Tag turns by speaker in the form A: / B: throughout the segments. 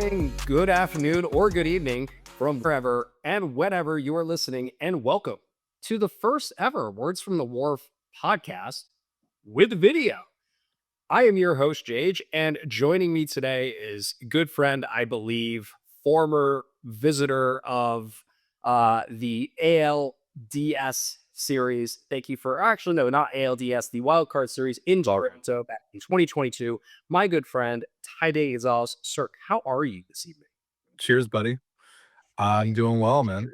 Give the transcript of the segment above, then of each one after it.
A: morning, good afternoon, or good evening from wherever and whenever you are listening, and welcome to the first ever Words from the Wharf podcast with video. I am your host, Jage, and joining me today is good friend, I believe, former visitor of the ALDS series. Thank you for actually, no, not ALDS, the Wildcard series in Toronto back in 2022. My good friend, Dane Gonzalez. Sir, how are you this evening?
B: Cheers, buddy. I'm doing well, man.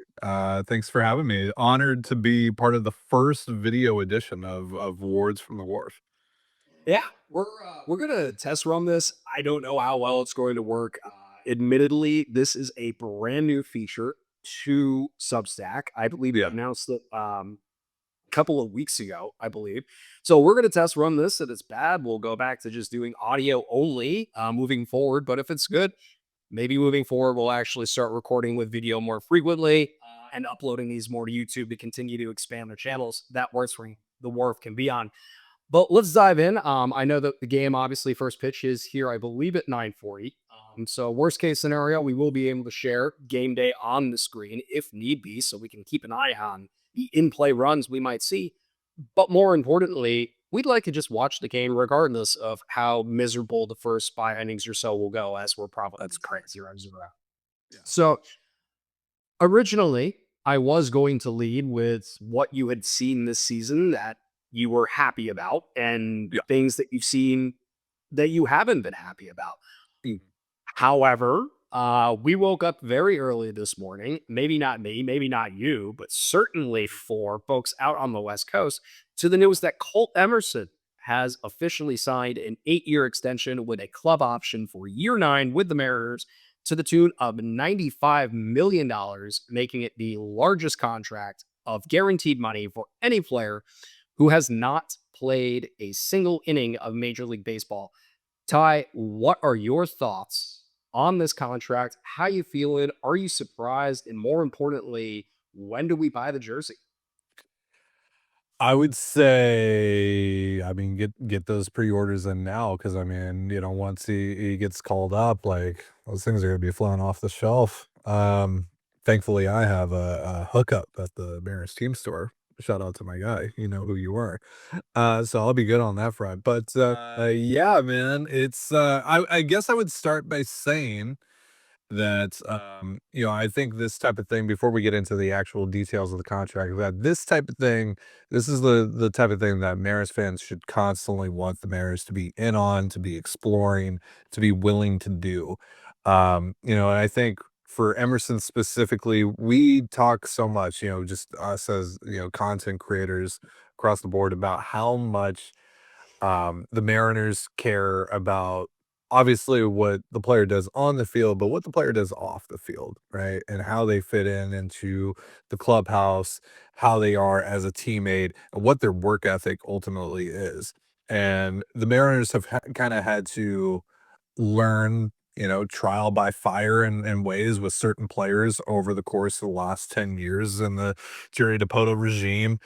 B: Thanks for having me. Honored to be part of the first video edition of Words from the Wharf.
A: Yeah, we're gonna test run this. I don't know how well it's going to work. Admittedly, this is a brand new feature to Substack. I believe it
B: Yeah.
A: announced it a couple of weeks ago, I believe. So we're gonna test run this. If it's bad, we'll go back to just doing audio only moving forward. But if it's good, maybe moving forward, we'll actually start recording with video more frequently and uploading these more to YouTube to continue to expand their channels that Words from the Wharf can be on. But let's dive in. I know that the game, obviously, first pitch is here, I believe, at 9:40. So worst case scenario, we will be able to share game day on the screen if need be, so we can keep an eye on the in-play runs we might see. But more importantly, we'd like to just watch the game regardless of how miserable the first 5 innings or so will go, as we're probably
B: That's great.
A: 0-0.
B: Yeah.
A: So originally, I was going to lead with what you had seen this season that you were happy about and
B: Yeah.
A: things that you've seen that you haven't been happy about.
B: Mm.
A: However, we woke up very early this morning. Maybe not me, maybe not you, but certainly for folks out on the West Coast, to the news that Colt Emerson has officially signed an 8-year extension with a club option for year 9 with the Mariners to the tune of $95 million, making it the largest contract of guaranteed money for any player who has not played a single inning of Major League Baseball. Ty, what are your thoughts on this contract? How you feeling? Are you surprised? And more importantly, when do we buy the jersey?
B: I would say, I mean, get those pre-orders in now because I mean, once he gets called up, like those things are gonna be flying off the shelf. Thankfully, I have a hookup at the Mariners team store. Shout out to my guy, you know who you are. So I'll be good on that front. But yeah, man, it's I guess I would start by saying that I think this type of thing before we get into the actual details of the contract, that this type of thing, this is the type of thing that Mariners fans should constantly want the Mariners to be in on, to be exploring, to be willing to do. And I think for Emerson specifically, we talk so much, just us as content creators across the board about how much the Mariners care about obviously what the player does on the field, but what the player does off the field, right? And how they fit in into the clubhouse, how they are as a teammate, and what their work ethic ultimately is. And the Mariners have kind of had to learn, trial by fire in ways with certain players over the course of the last 10 years in the Jerry DePoto regime,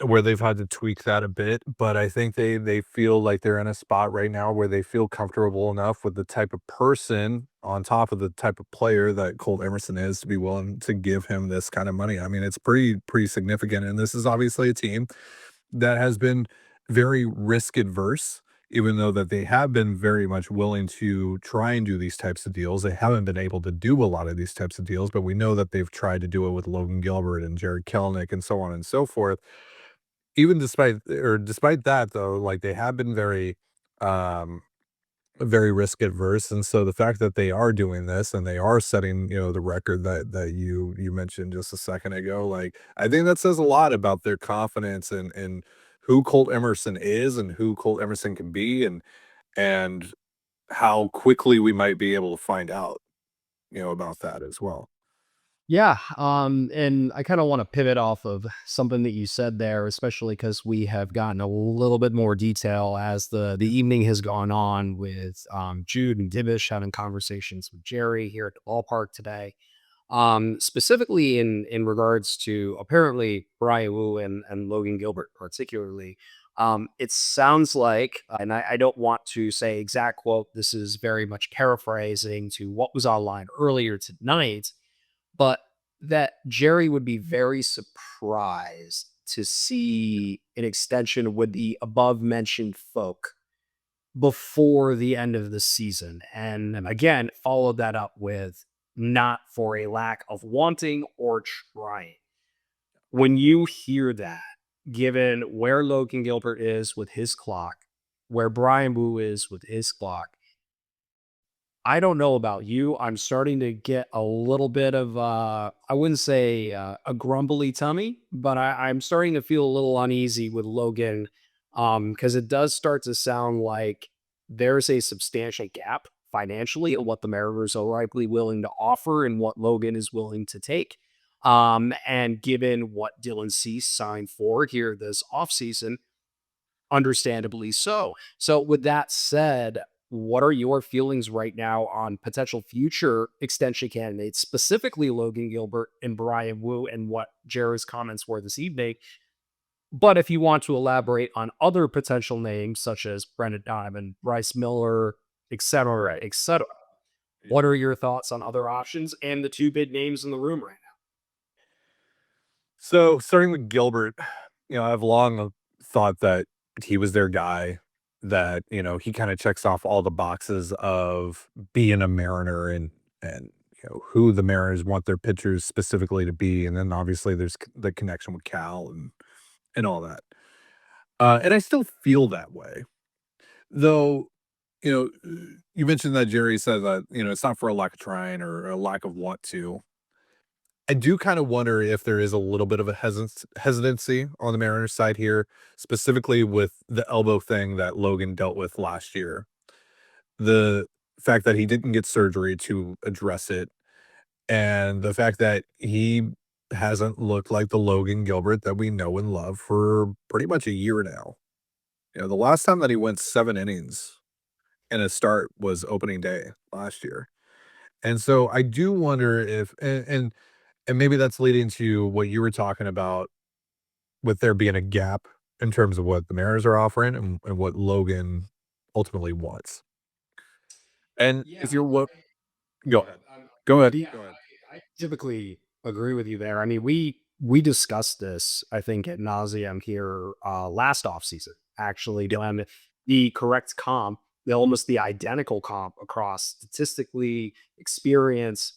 B: where they've had to tweak that a bit. But I think they feel like they're in a spot right now where they feel comfortable enough with the type of person on top of the type of player that Colt Emerson is to be willing to give him this kind of money. I mean, it's pretty significant, and this is obviously a team that has been very risk adverse. Even though that they have been very much willing to try and do these types of deals, they haven't been able to do a lot of these types of deals, but we know that they've tried to do it with Logan Gilbert and Jared Kelenic and so on and so forth. Even despite that though, like they have been um very risk adverse. And so the fact that they are doing this and they are setting, the record that you mentioned just a second ago, like I think that says a lot about their confidence in who Colt Emerson is and who Colt Emerson can be, and how quickly we might be able to find out, about that as well.
A: Yeah, and I kind of want to pivot off of something that you said there, especially because we have gotten a little bit more detail as the evening has gone on with Jude and Divish having conversations with Jerry here at the ballpark today. Specifically in regards to apparently Brian Wu and Logan Gilbert particularly. It sounds like, and I don't want to say exact quote, this is very much paraphrasing to what was online earlier tonight, but that Jerry would be very surprised to see an extension with the above mentioned folk before the end of the season. And again, followed that up with not for a lack of wanting or trying. When you hear that, given where Logan Gilbert is with his clock, where Brian Wu is with his clock, I don't know about you. I'm starting to get a little bit of I wouldn't say a grumbly tummy, but I'm starting to feel a little uneasy with Logan because it does start to sound like there's a substantial gap financially in what the Mariners are likely willing to offer and what Logan is willing to take. And given what Dylan Cease signed for here this offseason, understandably so. So, with that said, what are your feelings right now on potential future extension candidates, specifically Logan Gilbert and Brian Wu, and what Jared's comments were this evening? But if you want to elaborate on other potential names such as Brendan Diamond, Bryce Miller, et cetera,
B: Yeah.
A: what are your thoughts on other options and the two big names in the room right
B: So starting with Gilbert, I've long thought that he was their guy, that, he kind of checks off all the boxes of being a Mariner and who the Mariners want their pitchers specifically to be. And then obviously there's the connection with Cal and all that. And I still feel that way. Though, you mentioned that Jerry said that, it's not for a lack of trying or a lack of want to. I do kind of wonder if there is a little bit of a hesitancy on the Mariners side here, specifically with the elbow thing that Logan dealt with last year. The fact that he didn't get surgery to address it, and the fact that he hasn't looked like the Logan Gilbert that we know and love for pretty much a year now. The last time that he went 7 innings in a start was opening day last year. And so I do wonder if and maybe that's leading to what you were talking about with there being a gap in terms of what the Mariners are offering and what Logan ultimately wants. And
A: now?
B: if you're what
A: Go
B: go
A: ahead.
B: ahead. Go
A: But
B: ahead.
A: yeah,
B: Go ahead.
A: I typically agree with you there. I mean, we discussed this, I think, at nauseum here last offseason, actually, doing the correct comp, almost the identical comp across statistically, experience,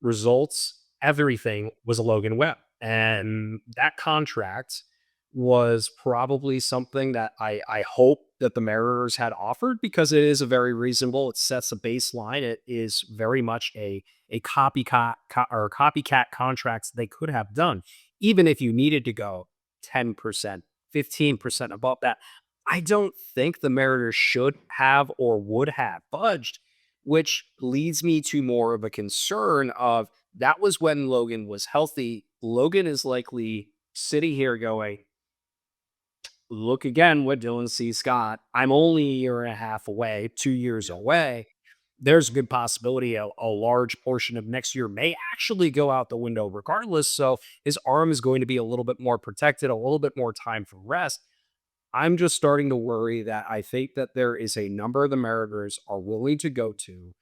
A: results, everything was a Logan Webb. And that contract was probably something that I hope that the Mariners had offered because it is a very reasonable. It sets a baseline. It is very much a copycat contracts they could have done, even if you needed to go 10%, 15% above that. I don't think the Mariners should have or would have budged, which leads me to more of a concern of that was when Logan was healthy. Logan is likely sitting here going, look again what Dylan C. Scott. I'm only a year and a half away, 2 years
B: Yeah.
A: away. There's a good possibility a large portion of next year may actually go out the window regardless. So his arm is going to be a little bit more protected, a little bit more time for rest. I'm just starting to worry that I think that there is a number of the Mariners are willing to go to.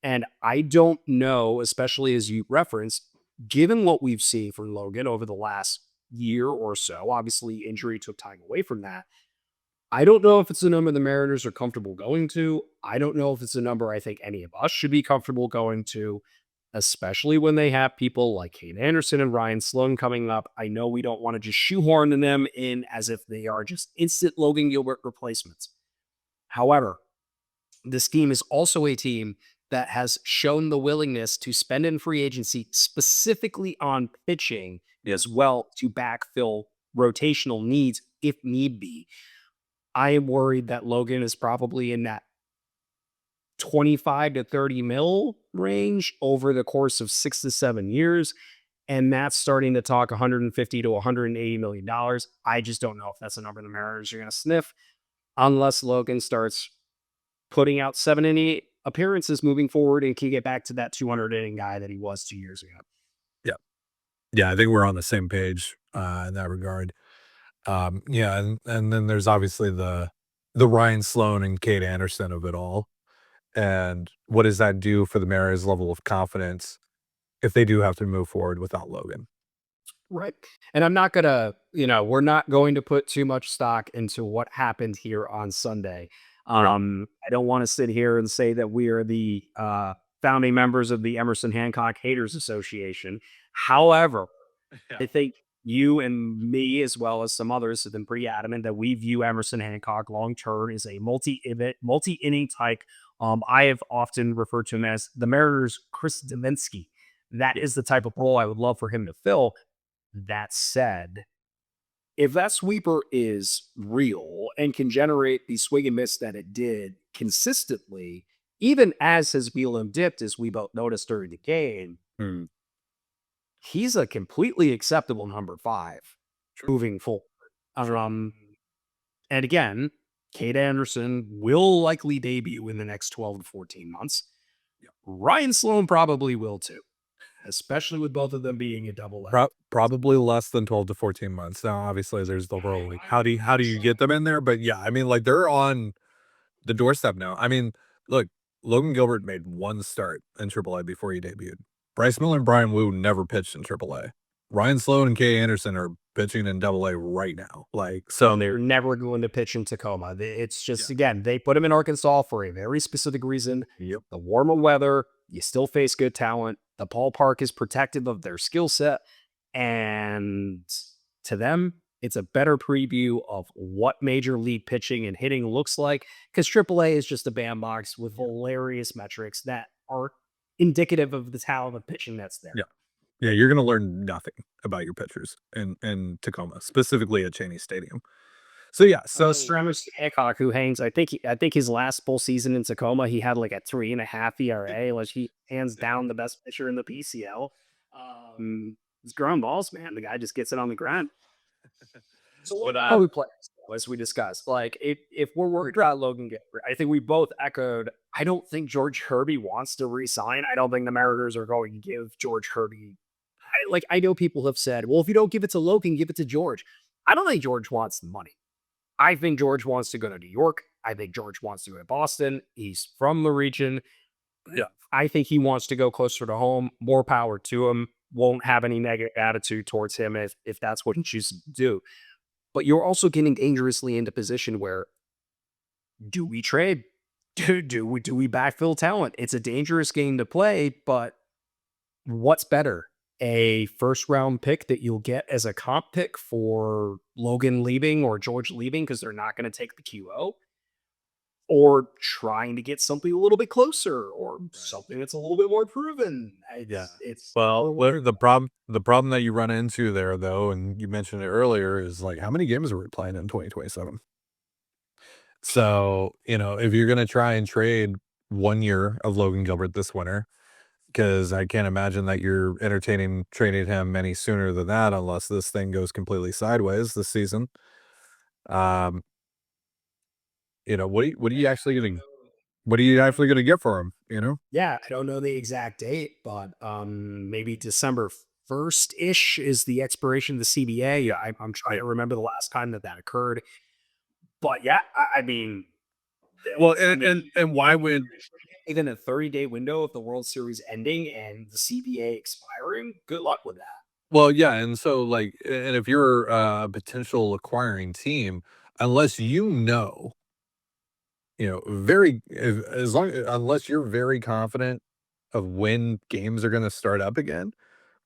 A: And I don't know, especially as you referenced, given what we've seen from Logan over the last year or so, obviously injury took time away from that. I don't know if it's a number the Mariners are comfortable going to. I don't know if it's a number I think any of us should be comfortable going to, especially when they have people like Kate Anderson and Ryan Sloan coming up. I know we don't want to just shoehorn them in as if they are just instant Logan Gilbert replacements. However, this team is also a team that has shown the willingness to spend in free agency specifically on pitching as well to backfill rotational needs if need be. I am worried that Logan is probably in that 25 to 30 mil range over the course of 6 to 7 years. And that's starting to talk 150 to $180 million. I just don't know if that's a number the Mariners are going to sniff unless Logan starts putting out 7 inning appearances moving forward and can get back to that 200 inning guy that he was 2 years ago.
B: Yeah. Yeah, I think we're on the same page in that regard. Yeah, and then there's obviously the Ryan Sloan and Kate Anderson of it all. And what does that do for the Mariners' level of confidence if they do have to move forward without Logan?
A: Right. And I'm not gonna, we're not going to put too much stock into what happened here on Sunday. I don't want to sit here and say that we are the founding members of the Emerson Hancock Haters Association. However,
B: Yeah.
A: I think you and me, as well as some others, have been pretty adamant that we view Emerson Hancock long term as a multi inning type. I have often referred to him as the Mariners' Chris Deminski. That is the type of role I would love for him to fill. That said, if that sweeper is real and can generate the swing and miss that it did consistently, even as his velo dipped, as we both noticed during the game,
B: Mm,
A: he's a completely acceptable number five
B: sure.
A: moving forward.
B: Sure.
A: And again, Kate Anderson will likely debut in the next 12 to 14 months.
B: Yeah.
A: Ryan Sloan probably will too, especially with both of them being a double A.
B: Probably less than 12 to 14 months. Now, obviously, there's the role, like, how do you get them in there? But, yeah, I mean, like, they're on the doorstep now. I mean, look, Logan Gilbert made 1 start in AAA before he debuted. Bryce Miller and Brian Wu never pitched in AAA. Ryan Sloan and Kay Anderson are pitching in AA right now. Like, so
A: They're never going to pitch in Tacoma. It's
B: yeah.
A: just, again, they put him in Arkansas for a very specific reason.
B: Yep.
A: The warmer weather, you still face good talent. The ballpark is protective of their skill set. And to them, it's a better preview of what major league pitching and hitting looks like, because AAA is just a bandbox with hilarious metrics that are indicative of the talent of pitching that's there.
B: Yeah. Yeah, you're gonna learn nothing about your pitchers in Tacoma, specifically at Cheney Stadium. So, yeah, so
A: Stramus Hancock, who hangs, I think his last full season in Tacoma, he had like a 3.5 ERA. Like, he hands down the best pitcher in the PCL. It's ground balls, man. The guy just gets it on the ground. So what probably players, as we discussed, like if we're worried about Logan Gilbert, I think we both echoed. I don't think George Kirby wants to resign. I don't think the Mariners are going to give George Kirby. I know people have said, well, if you don't give it to Logan, give it to George. I don't think George wants the money. I think George wants to go to New York. I think George wants to go to Boston. He's from the region.
B: yeah.
A: I think he wants to go closer to home. More power to him. Won't have any negative attitude towards him if that's what he chooses to do. But you're also getting dangerously into position where, do we trade? Do we backfill talent? It's a dangerous game to play, but what's better? A first round pick that you'll get as a comp pick for Logan leaving or George leaving because they're not going to take the QO, or trying to get something a little bit closer or something that's a little bit more proven.
B: Yeah.
A: It's
B: Well, the problem that you run into there, though, and you mentioned it earlier, is, like, how many games are we playing in 2027? So, if you're gonna try and trade 1 year of Logan Gilbert this winter, because I can't imagine that you're entertaining trading him any sooner than that unless this thing goes completely sideways this season. Um, what are you actually gonna get for him, you know?
A: Yeah, I don't know the exact date, but maybe December 1st ish is the expiration of the CBA. Yeah, I'm trying to remember the last time that occurred. But yeah, I mean,
B: Well, and why would
A: even a 30-day window of the World Series ending and the CBA expiring, good luck with that.
B: well, yeah, and so, like, and if you're a potential acquiring team, unless very as long unless you're very confident of when games are gonna start up again,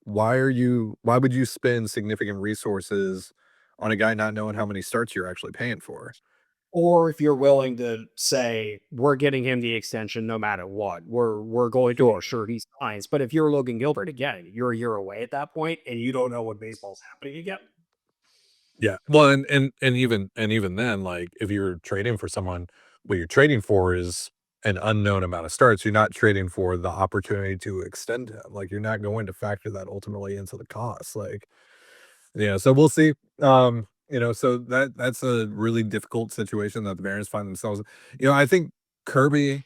B: why would you spend significant resources on a guy not knowing how many starts you're actually paying for?
A: Or if you're willing to say we're getting him the extension no matter what, we're going to, or sure he signs. But if you're Logan Gilbert again, you're a year away at that point, and you don't know what baseball's happening again.
B: Yeah. Well, and even then, like, if you're trading for someone, what you're trading for is an unknown amount of starts. You're not trading for the opportunity to extend him. Like, you're not going to factor that ultimately into the cost. Like, yeah, so we'll see. So that's a really difficult situation that the Mariners find themselves in. I think Kirby,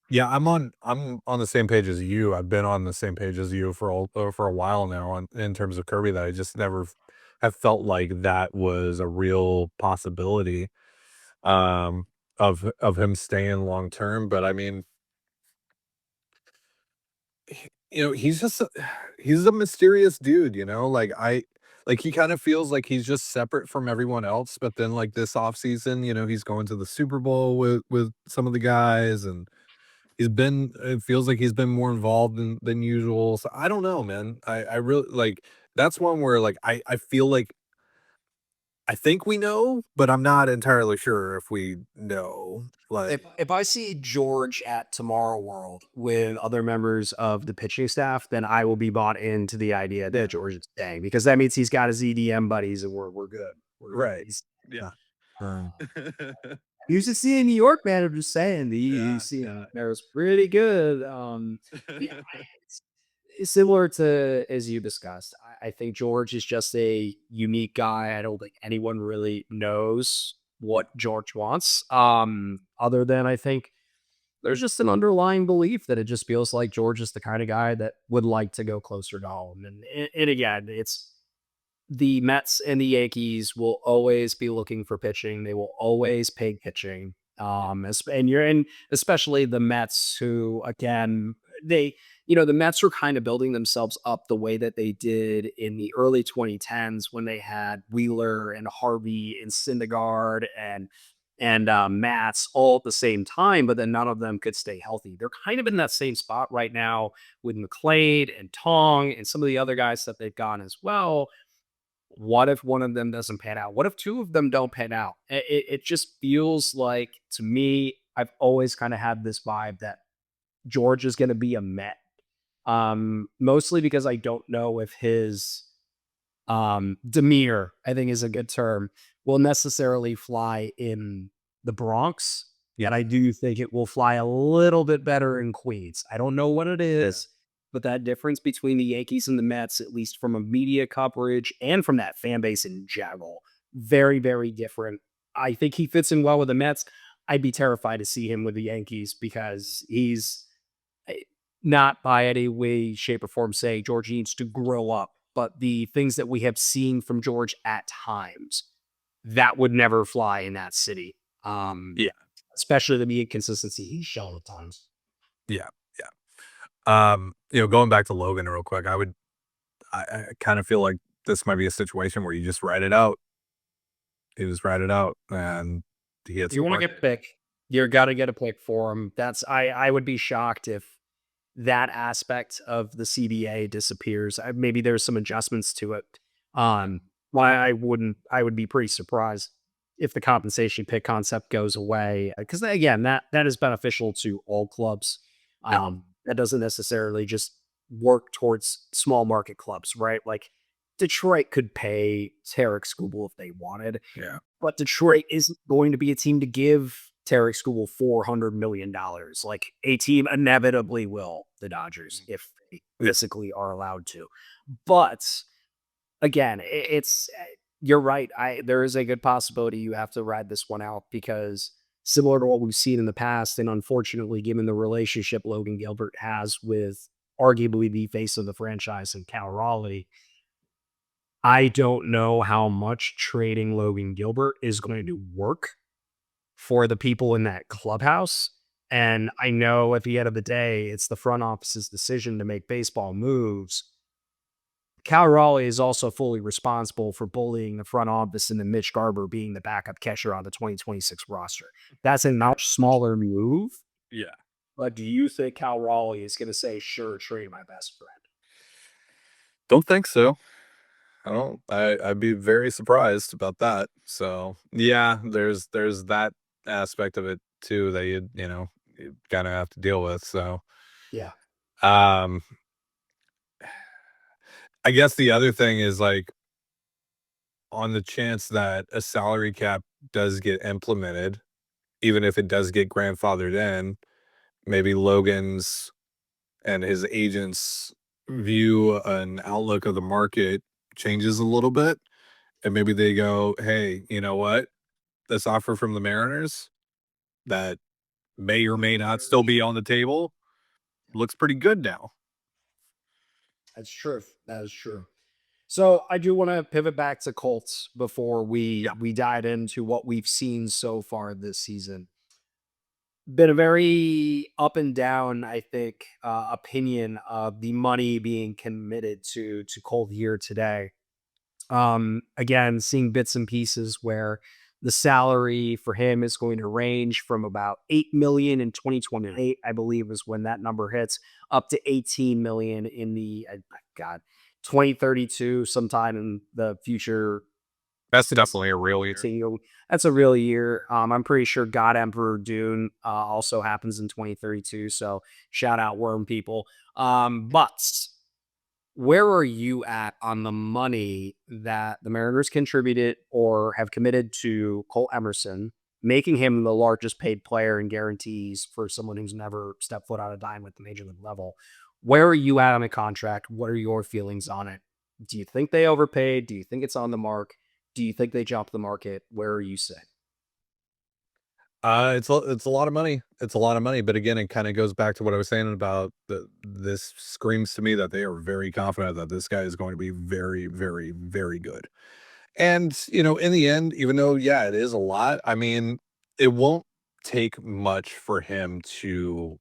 B: yeah, I'm on the same page as you. I've been on the same page as you for a while now in terms of Kirby, that I just never have felt like that was a real possibility, um, of him staying long term. But I mean, he's just he's a mysterious dude, like like he kind of feels like he's just separate from everyone else. But then like this off season, he's going to the Super Bowl with some of the guys, and it feels like he's been more involved than usual. So I don't know, man. I really like that's one where like I feel like I think we know, but I'm not entirely sure if we know. Like,
A: If I see George at Tomorrow World with other members of the pitching staff, then I will be bought into the idea that George is staying, because that means he's got his EDM buddies and we're good. We're good.
B: right.
A: He's
B: Yeah.
A: uh, he used to see in New York, man. I'm just saying the
B: Yeah,
A: UC
B: yeah.
A: there was pretty good. Yeah, it's similar to as you discussed. I think George is just a unique guy. I don't think anyone really knows what George wants. Other than I think there's just an underlying belief that it just feels like George is the kind of guy that would like to go closer to home. And again, it's the Mets and the Yankees will always be looking for pitching. They will always pay pitching. And especially the Mets, who again, the Mets were kind of building themselves up the way that they did in the early 2010s when they had Wheeler and Harvey and Syndergaard and Mats all at the same time, but then none of them could stay healthy. They're kind of in that same spot right now with McClade and Tong and some of the other guys that they've gone as well. What if one of them doesn't pan out? What if two of them don't pan out? It just feels like, to me, I've always kind of had this vibe that George is going to be a Met. Mostly because I don't know if his demeanor, I think is a good term, will necessarily fly in the Bronx.
B: Yeah.
A: Yet I do think it will fly a little bit better in Queens. I don't know what it is, but that difference between the Yankees and the Mets, at least from a media coverage and from that fan base in general, very, very different. I think he fits in well with the Mets. I'd be terrified to see him with the Yankees because he's not by any way, shape, or form saying George needs to grow up, but the things that we have seen from George at times, that would never fly in that city.
B: Yeah.
A: Especially the inconsistency he's shown at times.
B: Yeah. Yeah. Going back to Logan real quick, I kind of feel like this might be a situation where you just write it out. You just write it out and he hits
A: You
B: the
A: want to
B: market.
A: get a pick, you're got to get a pick for him. I would be shocked if that aspect of the CBA disappears. Maybe there's some adjustments to it. Why I would be pretty surprised if the compensation pick concept goes away, because again, that is beneficial to all clubs.
B: Yeah.
A: That doesn't necessarily just work towards small market clubs, right? Like Detroit could pay Tarek Skubal if they wanted,
B: Yeah.
A: but Detroit isn't going to be a team to give Tarek Skubal $400 million. Like a team inevitably will, the Dodgers, if they
B: Yeah.
A: physically are allowed to. But again, it's you're right. There is a good possibility you have to ride this one out, because similar to what we've seen in the past, and unfortunately, given the relationship Logan Gilbert has with arguably the face of the franchise and Cal Raleigh, I don't know how much trading Logan Gilbert is going to work for the people in that clubhouse. And I know at the end of the day, it's the front office's decision to make baseball moves. Cal Raleigh is also fully responsible for bullying the front office into Mitch Garber being the backup catcher on the 2026 roster. That's a much smaller move.
B: Yeah.
A: But do you think Cal Raleigh is going to say, sure, trade my best friend?
B: Don't think so. I don't I'd be very surprised about that. So, yeah, there's that aspect of it too that you kind of have to deal with. So,
A: Yeah.
B: um I guess the other thing is like on the chance that a salary cap does get implemented, even if it does get grandfathered in, maybe Logan's and his agents view an outlook of the market changes a little bit. And maybe they go, hey, you know what? This offer from the Mariners that may or may not still be on the table looks pretty good now.
A: That's true. That is true. So I do want to pivot back to Colts before we
B: Yeah.
A: we dive into what we've seen so far this season. Been a very up and down, I think, opinion of the money being committed to Colt here today. Again, seeing bits and pieces where the salary for him is going to range from about 8 million in 2028, I believe is when that number hits, up to 18 million in the God 2032, sometime in the future.
B: That's definitely a real year.
A: That's a real year. I'm pretty sure God Emperor Dune also happens in 2032. So shout out Worm people. But where are you at on the money that the Mariners contributed or have committed to Colt Emerson, making him the largest paid player in guarantees for someone who's never stepped foot on a dime with the major league level? Where are you at on the contract? What are your feelings on it? Do you think they overpaid? Do you think it's on the mark? Do you think they jumped the market? Where are you sitting?
B: It's a lot of money. It's a lot of money, but again, it kind of goes back to what I was saying about this screams to me that they are very confident that this guy is going to be very, very, very good. And, in the end, even though, yeah, it is a lot, I mean, it won't take much for him to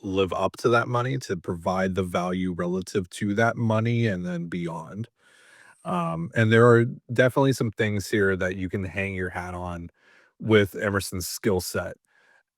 B: live up to that money, to provide the value relative to that money and then beyond. And there are definitely some things here that you can hang your hat on with Emerson's skill set.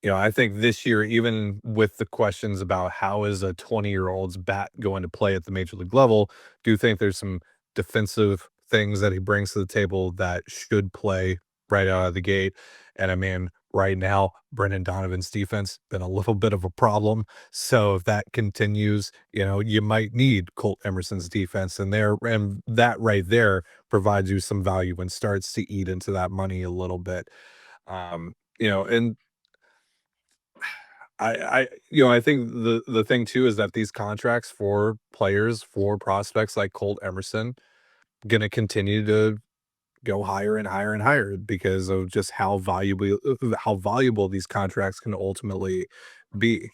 B: I think this year, even with the questions about how is a 20-year-old's bat going to play at the major league level, do think there's some defensive things that he brings to the table that should play right out of the gate. And I mean, right now, Brendan Donovan's defense been a little bit of a problem. So if that continues, you might need Colt Emerson's defense in there, and that right there provides you some value and starts to eat into that money a little bit. And I think the thing too is that these contracts for players, for prospects like Colt Emerson, gonna continue to go higher and higher and higher because of just how valuable these contracts can ultimately be.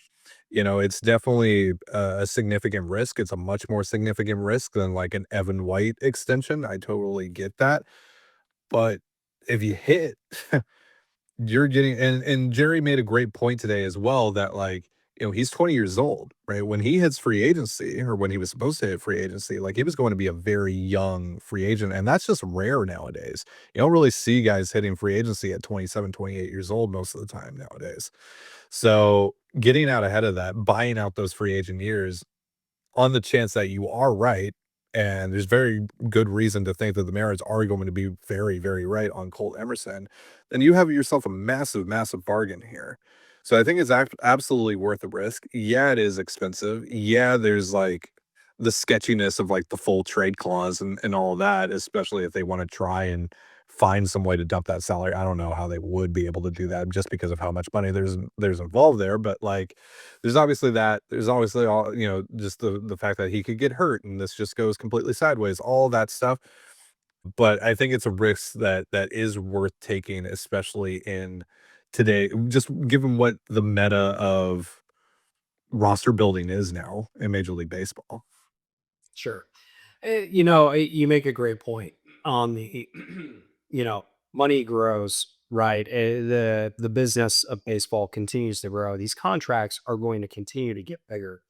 B: It's definitely a significant risk. It's a much more significant risk than like an Evan White extension. I totally get that. But if you hit you're getting and Jerry made a great point today as well that, like, he's 20 years old, right? When he hits free agency or when he was supposed to hit free agency, like, he was going to be a very young free agent, and that's just rare nowadays. You don't really see guys hitting free agency at 27, 28 years old most of the time nowadays. So, getting out ahead of that, buying out those free agent years on the chance that you are right, and there's very good reason to think that the Mariners are going to be very, very right on Colt Emerson, then you have yourself a massive, massive bargain here. So I think it's absolutely worth the risk. Yeah, it is expensive. Yeah, there's like the sketchiness of like the full trade clause and all that, especially if they want to try and find some way to dump that salary. I don't know how they would be able to do that just because of how much money there's involved there, but like there's obviously that. There's obviously all, just the fact that he could get hurt and this just goes completely sideways, all that stuff. But I think it's a risk that is worth taking, especially in today, just given what the meta of roster building is now in Major League Baseball.
A: Sure. You make a great point on the, money grows, right? The business of baseball continues to grow. These contracts are going to continue to get bigger.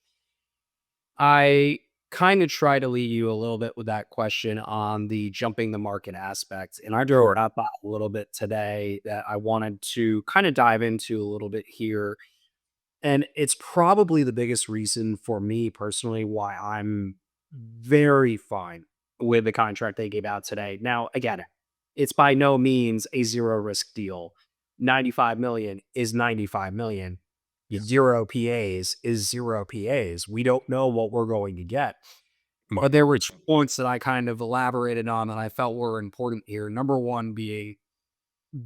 A: I kind of try to lead you a little bit with that question on the jumping the market aspect. And I drew it
B: Sure.
A: up a little bit today that I wanted to kind of dive into a little bit here. And it's probably the biggest reason for me personally why I'm very fine with the contract they gave out today. Now, again, it's by no means a zero risk deal. 95 million is 95 million.
B: Yeah.
A: Zero PAs is zero PAs. We don't know what we're going to get. But
B: Right.
A: there were 2 points that I kind of elaborated on that I felt were important here. Number one being,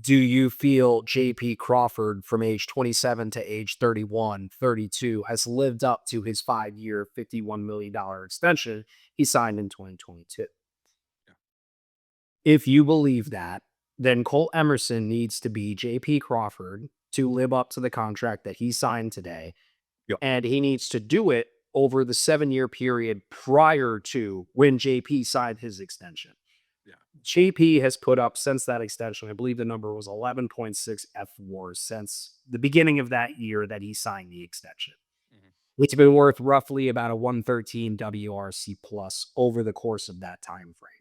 A: do you feel JP Crawford from age 27 to age 31, 32 has lived up to his 5-year, $51 million extension he signed in 2022? If you believe that, then Colt Emerson needs to be JP Crawford to live up to the contract that he signed today.
B: Yeah.
A: And he needs to do it over the 7-year period prior to when JP signed his extension.
B: Yeah.
A: JP has put up since that extension, I believe the number was 11.6 F wars since the beginning of that year that he signed the extension. It's been worth roughly about a 113 WRC plus over the course of that time frame.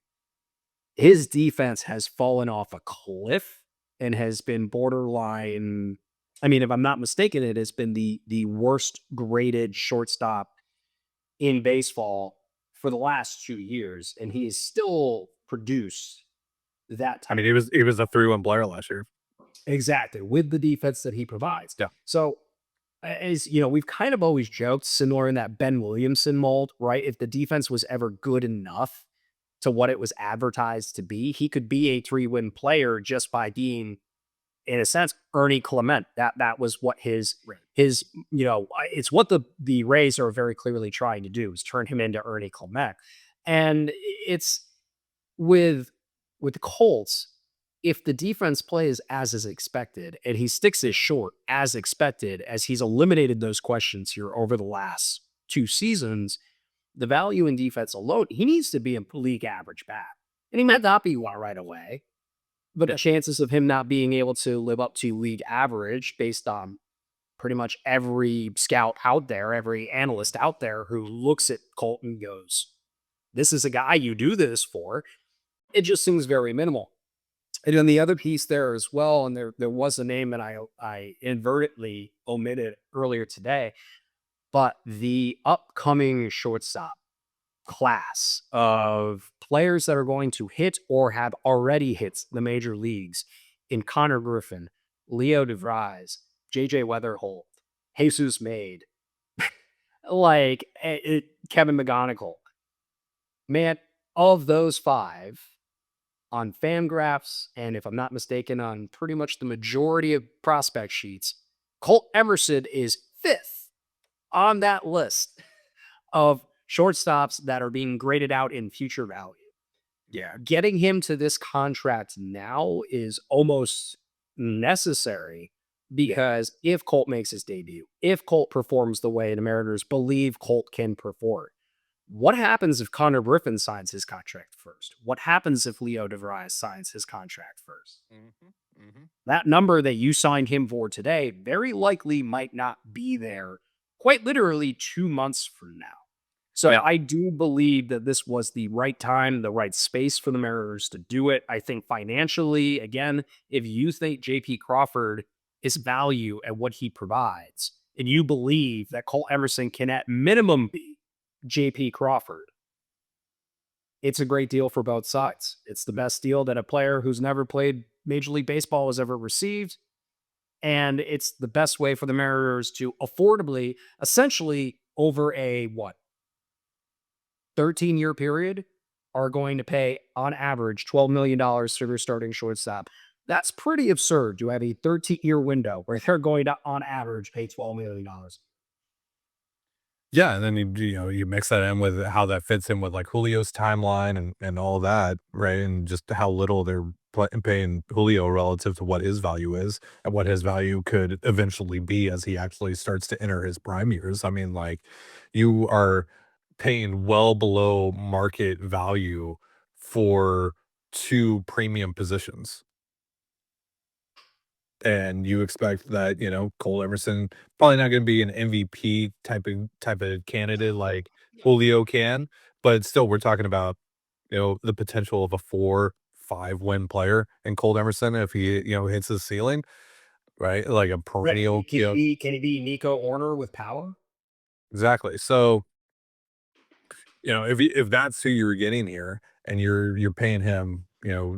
A: His defense has fallen off a cliff and has been borderline. I mean, if I'm not mistaken, it has been the worst graded shortstop in baseball for the last 2 years, and he has still produced that
B: I
A: type.
B: mean, he was a 3-1 Blair last year.
A: Exactly, with the defense that he provides.
B: Yeah.
A: So, as you know, we've kind of always joked, similar in that Ben Williamson mold, right? If the defense was ever good enough to what it was advertised to be, he could be a 3-win player just by being, in a sense, Ernie Clement. That was what his it's what the Rays are very clearly trying to do, is turn him into Ernie Clement. And it's with the Colts, if the defense plays as is expected and he sticks his short as expected, as he's eliminated those questions here over the last 2 seasons, the value in defense alone, he needs to be a league average bat. And he might not be one right away, but the chances of him not being able to live up to league average based on pretty much every scout out there, every analyst out there who looks at Colt and goes, this is a guy you do this for, it just seems very minimal. And then the other piece there as well, and there was a name that I inadvertently omitted earlier today, but the upcoming shortstop class of players that are going to hit or have already hit the major leagues in Connor Griffin, Leo DeVries, JJ Weatherholt, Jesus Maid, Kevin McGonigal. Man, of those 5 on Fangraphs, and if I'm not mistaken, on pretty much the majority of prospect sheets, Colt Emerson is 5th on that list of shortstops that are being graded out in future value. Yeah, getting him to this contract now is almost necessary, because if Colt makes his debut, if Colt performs the way the Mariners believe Colt can perform, what happens if Connor Griffin signs his contract first? What happens if Leo DeVries signs his contract first? That number that you signed him for today very likely might not be there quite literally 2 months from now. So I do believe that this was the right time, the right space for the Mariners to do it. I think financially, again, if you think JP Crawford is value at what he provides, and you believe that Colt Emerson can at minimum be JP Crawford, it's a great deal for both sides. It's the best deal that a player who's never played Major League Baseball has ever received. And it's the best way for the Mariners to affordably, essentially over a 13-year period, are going to pay on average $12 million to their starting shortstop. That's pretty absurd to have a 13-year window where they're going to, on average, pay $12 million.
B: Yeah, and then you mix that in with how that fits in with, like, Julio's timeline and all that, right? And just how little they're paying Julio relative to what his value is and what his value could eventually be as he actually starts to enter his prime years. I mean, like, you are paying well below market value for 2 premium positions. And you expect that, Cole Emerson probably not gonna be an MVP type of candidate like Julio can, but still we're talking about, the potential of a 4-5 win player in Cole Emerson if he, hits his ceiling, right? Like a perennial,
A: Can he be Nico Orner with power?
B: exactly. So, if that's who you're getting here and you're paying him,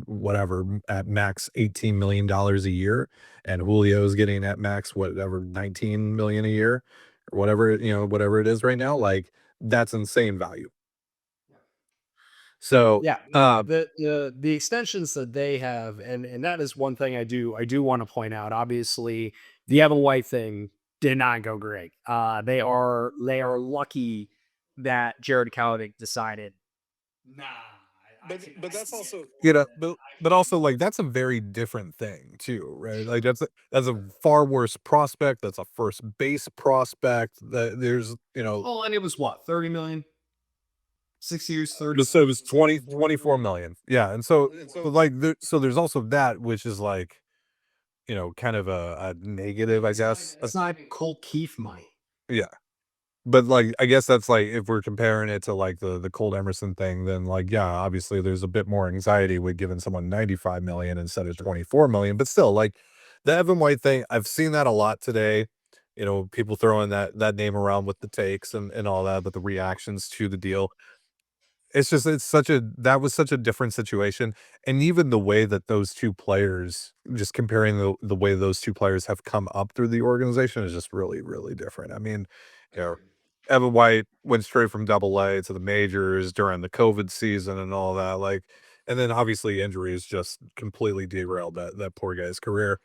B: whatever, at max $18 million a year, and Julio's getting at max whatever 19 million a year or whatever it is right now, like, that's insane value. So,
A: Yeah, the extensions that they have, and that is one thing I do want to point out. Obviously, the Evan White thing did not go great. They are lucky that Jared Kalanick decided, nah,
B: but that's also, you know, but also like that's a very different thing too, right? Like that's a far worse prospect. That's a first base prospect. That there's, you know,
A: Well, and it was what, 30 million? 6 years, 30.
B: so it was 24 million. Yeah, and so but like so there's also that which is like, you know, kind of a negative, I guess.
A: It's not even Colt Keith money.
B: Yeah. But, like, I guess that's, like, if we're comparing it to, like, the Colt Emerson thing, then, like, yeah, obviously, there's a bit more anxiety with giving someone 95 million instead of 24 million, but still, like, the Evan White thing, I've seen that a lot today, you know, people throwing that name around with the takes and all that, but the reactions to the deal. It's just it's such a that was such a different situation, and even the way that those 2 players just comparing the way those 2 players have come up through the organization is just really, really different. I mean, you know, Evan White went straight from Double A to the majors during the COVID season and all that, like, and then obviously injuries just completely derailed that poor guy's career.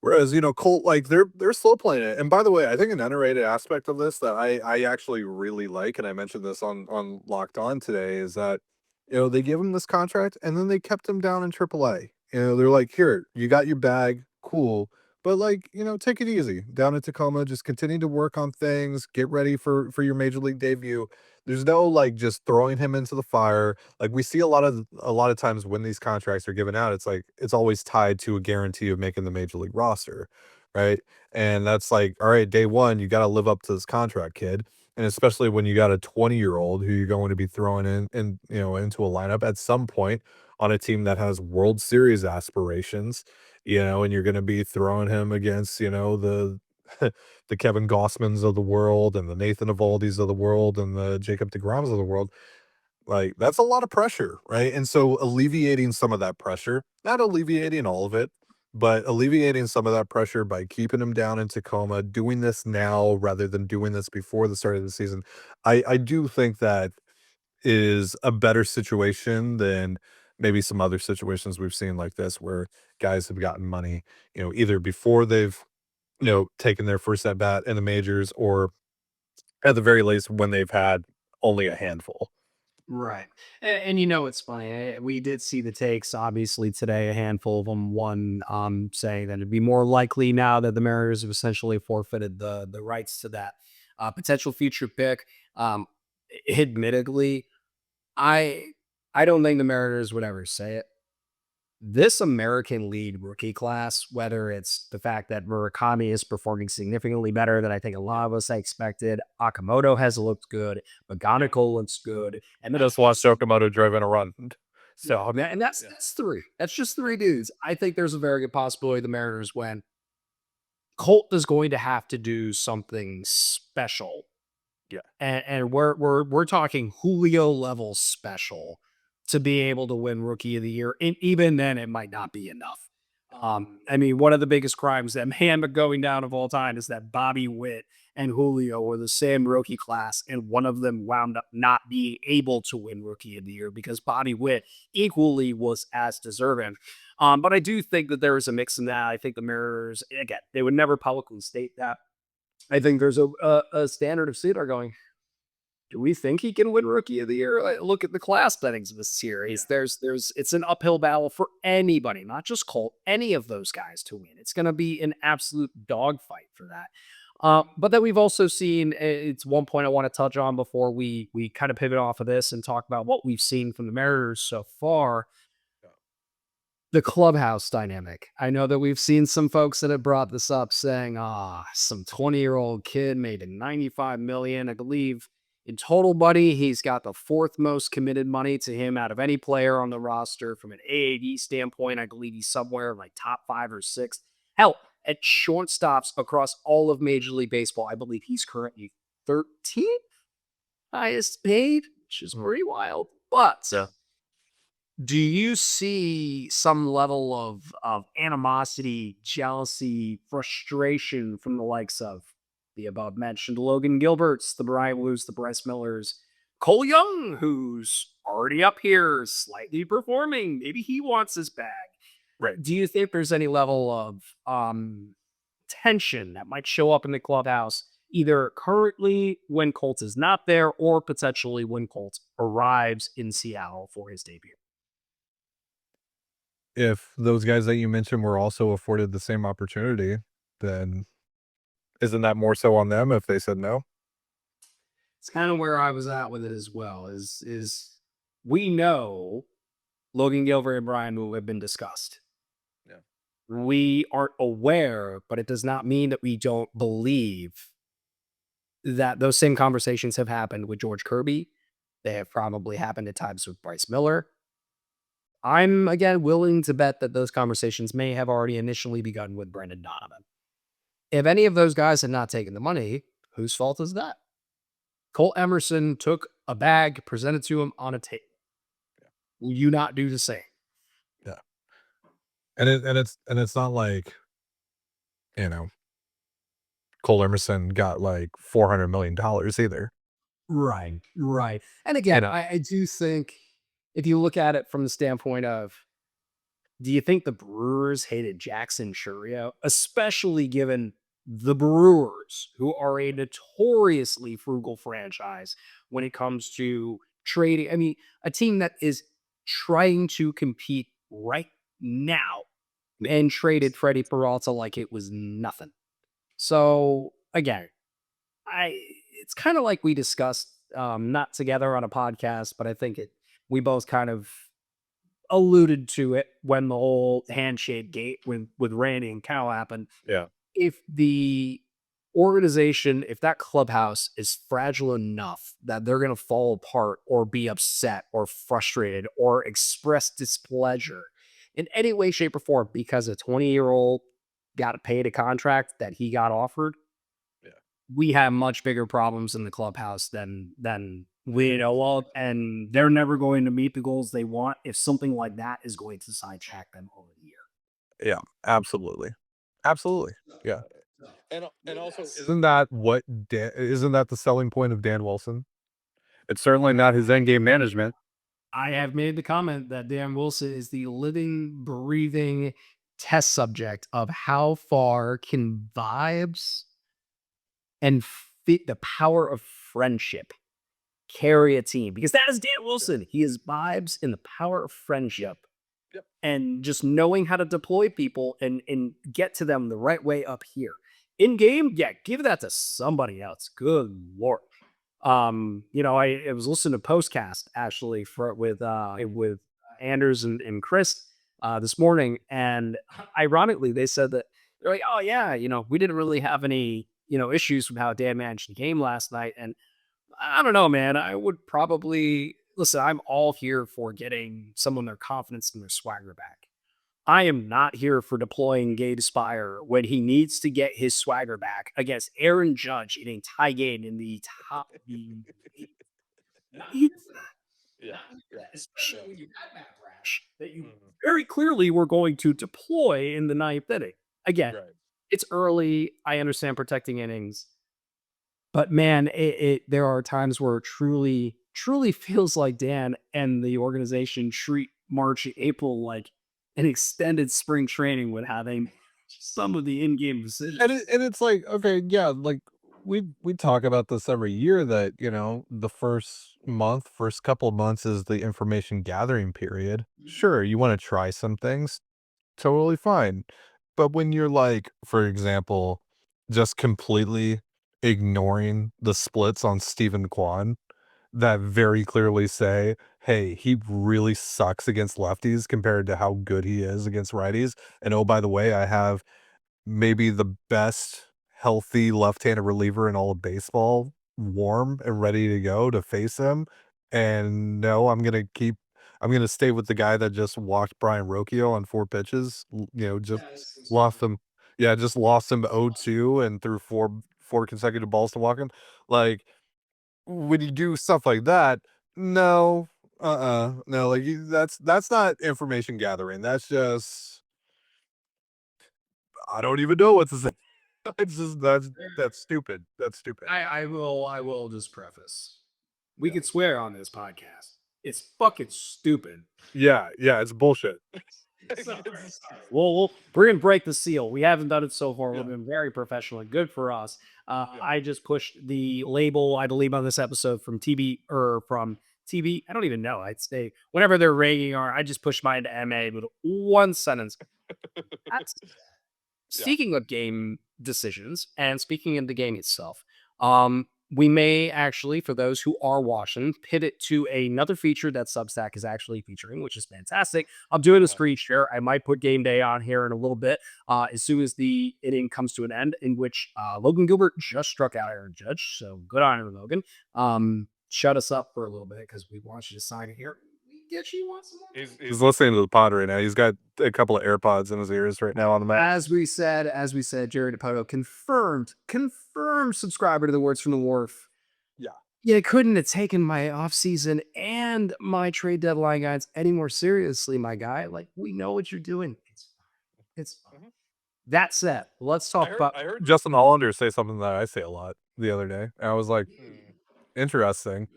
B: Whereas, you know, Colt, like, they're slow playing it, and by the way, I think an underrated aspect of this that I actually really like, and I mentioned this on Locked On today, is that, you know, they give him this contract, and then they kept him down in AAA. You know, they're like, "Here, you got your bag, cool, but, like, you know, take it easy down in Tacoma, just continue to work on things, get ready for your major league debut." There's no, like, just throwing him into the fire. Like, we see a lot of times when these contracts are given out, it's like it's always tied to a guarantee of making the major league roster, right? And that's like, all right, day one, you got to live up to this contract, kid. And especially when you got a 20-year-old who you're going to be throwing in, you know, into a lineup at some point on a team that has World Series aspirations, you know, and you're going to be throwing him against, you know, the the Kevin Gossmans of the world and the Nathan Evaldis of the world and the Jacob deGroms of the world. Like, that's a lot of pressure, right? And so alleviating some of that pressure, not alleviating all of it, but alleviating some of that pressure by keeping him down in Tacoma, doing this now rather than doing this before the start of the season. I do think that is a better situation than maybe some other situations we've seen like this where guys have gotten money, you know, either before they've, you know, taken their first at bat in the majors or at the very least when they've had only a handful.
A: Right. And you know, it's funny. We did see the takes, obviously, today, a handful of them. One saying that it'd be more likely now that the Mariners have essentially forfeited the rights to that potential future pick. Um, Admittedly, I I don't think the Mariners would ever say it. This American League rookie class, whether it's the fact that Murakami is performing significantly better than I think a lot of us expected, Akamoto has looked good, Maganico looks good, and
B: I
A: then
B: just watched Okamoto driving a run. So,
A: and that's three. That's just three dudes. I think there's a very good possibility the Mariners win. Colt is going to have to do something special,
B: yeah.
A: and we're talking Julio level special to be able to win Rookie of the Year, and even then, it might not be enough. I mean, one of the biggest crimes that man but going down of all time is that Bobby Witt and Julio were the same rookie class, and one of them wound up not being able to win Rookie of the Year because Bobby Witt equally was as deserving. But I do think that there is a mix in that. I think the Mariners, again, they would never publicly state that. I think there's a standard of Cedar going, do we think he can win Rookie of the Year? Look at the class settings of the series. It's an uphill battle for anybody, not just Colt, any of those guys to win. It's going to be an absolute dogfight for that. But then we've also seen, it's one point I want to touch on before we kind of pivot off of this and talk about what we've seen from the Mariners so far. The clubhouse dynamic. I know that we've seen some folks that have brought this up saying, some 20-year-old kid made a 95 million. I believe in total, buddy, he's got the fourth most committed money to him out of any player on the roster. From an AAV standpoint, I believe he's somewhere like top 5 or 6. Hell, at shortstops across all of Major League Baseball, I believe he's currently 13th highest paid, which is pretty wild. But
B: Yeah.
A: do you see some level of animosity, jealousy, frustration from the likes of the above mentioned Logan Gilberts, the Brian Blues, the Bryce Millers, Cole Young, who's already up here, slightly performing? Maybe he wants his bag.
B: Right.
A: Do you think there's any level of tension that might show up in the clubhouse, either currently when Colt is not there or potentially when Colt arrives in Seattle for his debut.
B: If those guys that you mentioned were also afforded the same opportunity, then isn't that more so on them if they said no?
A: It's kind of where I was at with it as well. Is we know Logan, Gilbert, and Brian who have been discussed.
B: Yeah.
A: We aren't aware, but it does not mean that we don't believe that those same conversations have happened with George Kirby. They have probably happened at times with Bryce Miller. I'm again willing to bet that those conversations may have already initially begun with Brandon Donovan. If any of those guys had not taken the money, whose fault is that? Colt Emerson took a bag, presented to him on a table. Will you not do the same?
B: Yeah. And it's not like, you know, Cole Emerson got like $400 million either.
A: Right, right. And again, I do think if you look at it from the standpoint of, do you think the Brewers hated Jackson Chourio, especially given the Brewers, who are a notoriously frugal franchise when it comes to trading? I mean, a team that is trying to compete right now and traded Freddie Peralta like it was nothing. So again, I it's kind of like we discussed, not together on a podcast, but I think we both kind of alluded to it when the whole handshake gate with Randy and Cal happened.
B: Yeah.
A: If the organization, if that clubhouse is fragile enough that they're going to fall apart or be upset or frustrated or express displeasure in any way, shape, or form because a 20-year-old got paid a contract that he got offered,
B: Yeah.
A: we have much bigger problems in the clubhouse than we know of, and they're never going to meet the goals they want if something like that is going to sidetrack them over the year.
B: Yeah, absolutely. Absolutely. Yeah. And also, isn't that the selling point of Dan Wilson? It's certainly not his end game management.
A: I have made the comment that Dan Wilson is the living, breathing test subject of how far can vibes and the power of friendship carry a team, because that is Dan Wilson. He is vibes and the power of friendship.
B: Yep.
A: And just knowing how to deploy people and get to them the right way up here. In game, yeah, give that to somebody else. Good Lord. I was listening to Postcast actually with Anders and Chris this morning, and ironically, they said that they're like, oh yeah, we didn't really have any issues with how Dan managed the game last night, and I don't know, man. I would probably listen. I'm all here for getting someone their confidence and their swagger back. I am not here for deploying Gabe Spire when he needs to get his swagger back against Aaron Judge in a tie game in the top. Not here for that.
B: Yeah.
A: Not here for that, especially when you had Matt Brash that you very clearly were going to deploy in the ninth inning. Again,
B: Right.
A: it's early. I understand protecting innings. But man, there are times where it truly feels like Dan and the organization treat March, April like an extended spring training with having some of the in-game decisions.
B: And it's like, okay, yeah, like we talk about this every year that, the first couple of months is the information gathering period. Sure, you want to try some things, totally fine. But when you're like, for example, just completely ignoring the splits on Stephen Kwan that very clearly say, hey, he really sucks against lefties compared to how good he is against righties. And oh, by the way, I have maybe the best healthy left-handed reliever in all of baseball, warm and ready to go to face him. And no, I'm gonna stay with the guy that just walked Brian Rocchio on 4 pitches. Just lost him. Yeah, just lost him 0-2 and threw four consecutive balls to walk him. Like, when you do stuff like that, no, no, like that's not information gathering. That's just I don't even know what to say. It's just that's stupid. That's stupid.
A: I will just preface. We could swear on this podcast. It's fucking stupid.
B: Yeah, it's bullshit.
A: Well, we're gonna break the seal. We haven't done it so far.
B: Yeah.
A: We've been very professional and good for us.
B: Yeah.
A: I just pushed the label, I believe, on this episode from TB or from TV. I don't even know. I'd say whenever they're rating R, I just pushed mine to MA with one sentence. That's speaking of game decisions and speaking of the game itself, we may actually, for those who are watching, pivot to another feature that Substack is actually featuring, which is fantastic. I'm doing a screen share. I might put game day on here in a little bit as soon as the inning comes to an end, in which Logan Gilbert just struck out Aaron Judge. So good on you, Logan. Shut us up for a little bit because we want you to sign it here. We get you want some more.
B: He's listening to the pod right now. He's got a couple of AirPods in his ears right now on the mat.
A: As we said, Jared DePoto confirmed subscriber to the Words from the Wharf.
B: Yeah.
A: You couldn't have taken my off season and my trade deadline guides any more seriously, my guy. Like, we know what you're doing. It's fine. That said, let's talk about.
B: I heard Justin Hollander say something that I say a lot the other day. And I was like, interesting.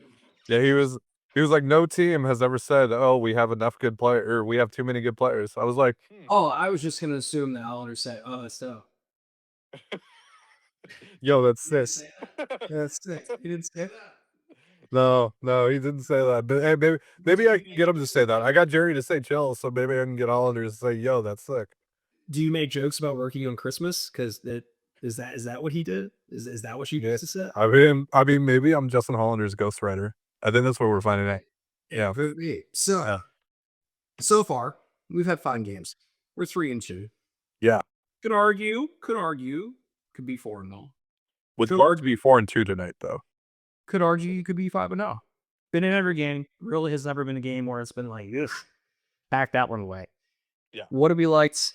B: Yeah, he was like, no team has ever said, oh, we have enough good players, or we have too many good players. I was like,
A: Oh, I was just gonna assume that Hollander said, "Oh, it's so."
B: yo, that's this.
A: That's it. He didn't say that.
B: No, he didn't say that. But hey, maybe I can get him to say that. I got Jerry to say chill, so maybe I can get Hollander to say, yo, that's sick.
A: Do you make jokes about working on Christmas? Because is that what he did? Is that what you guys said?
B: I mean, maybe I'm Justin Hollander's ghostwriter. I think that's what we're finding out. Yeah.
A: So far, we've had 5 games. We're 3-2.
B: Yeah.
A: Could argue, could be 4-0.
B: With Guard to be 4-2 tonight, though.
A: Could argue you could be 5-0. Been in every game. Really has never been a game where it's been like, ugh, back that one away.
B: Yeah.
A: What have you liked?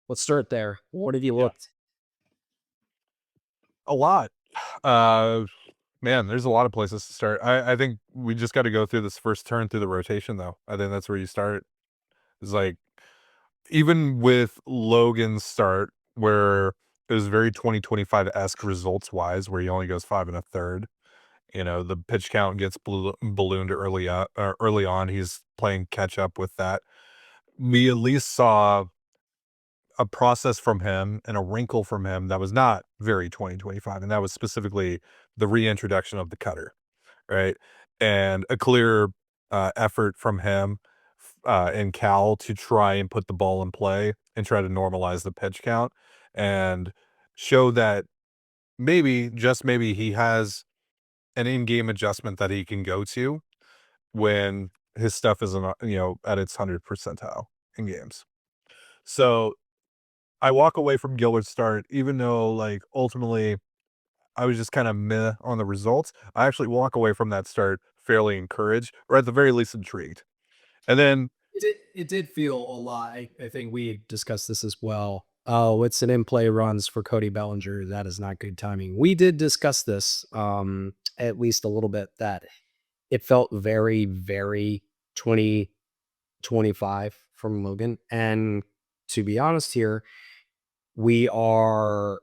A: Let's start there. What have you looked?
B: A lot. Man, there's a lot of places to start. I think we just got to go through this first turn through the rotation, though. I think that's where you start. It's like, even with Logan's start, where it was very 2025-esque results-wise, where he only goes 5 1/3. You know, the pitch count gets ballooned early on. He's playing catch up with that. We at least saw a process from him and a wrinkle from him that was not very 2025, and that was specifically the reintroduction of the cutter, right? And a clear effort from him and Cal to try and put the ball in play and try to normalize the pitch count and show that maybe, just maybe, he has an in-game adjustment that he can go to when his stuff isn't, at its 100th percentile in games. So I walk away from Gilbert's start, even though, like, ultimately I was just kind of meh on the results. I actually walk away from that start fairly encouraged, or at the very least intrigued. And then
A: it did feel a lot. I think we discussed this as well. Oh, it's an in-play runs for Cody Bellinger. That is not good timing. We did discuss this at least a little bit, that it felt very, very 2025 from Logan. And to be honest here, we are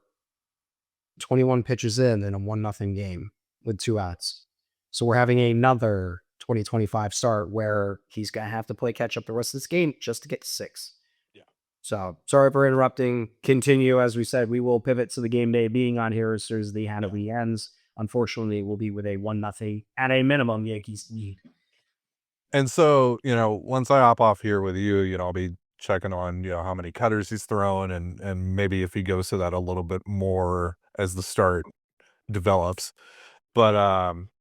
A: 21 pitches in a 1-0 game with 2 outs. So we're having another 2025 start where he's going to have to play catch up the rest of this game just to get to 6.
B: Yeah.
A: So sorry for interrupting. Continue. As we said, we will pivot to the game day being on here as soon as the Hannibal ends. Unfortunately, we'll be with a 1-0 at a minimum Yankees lead.
B: And so, once I hop off here with you, I'll be checking on, how many cutters he's throwing and maybe if he goes to that a little bit more as the start develops. But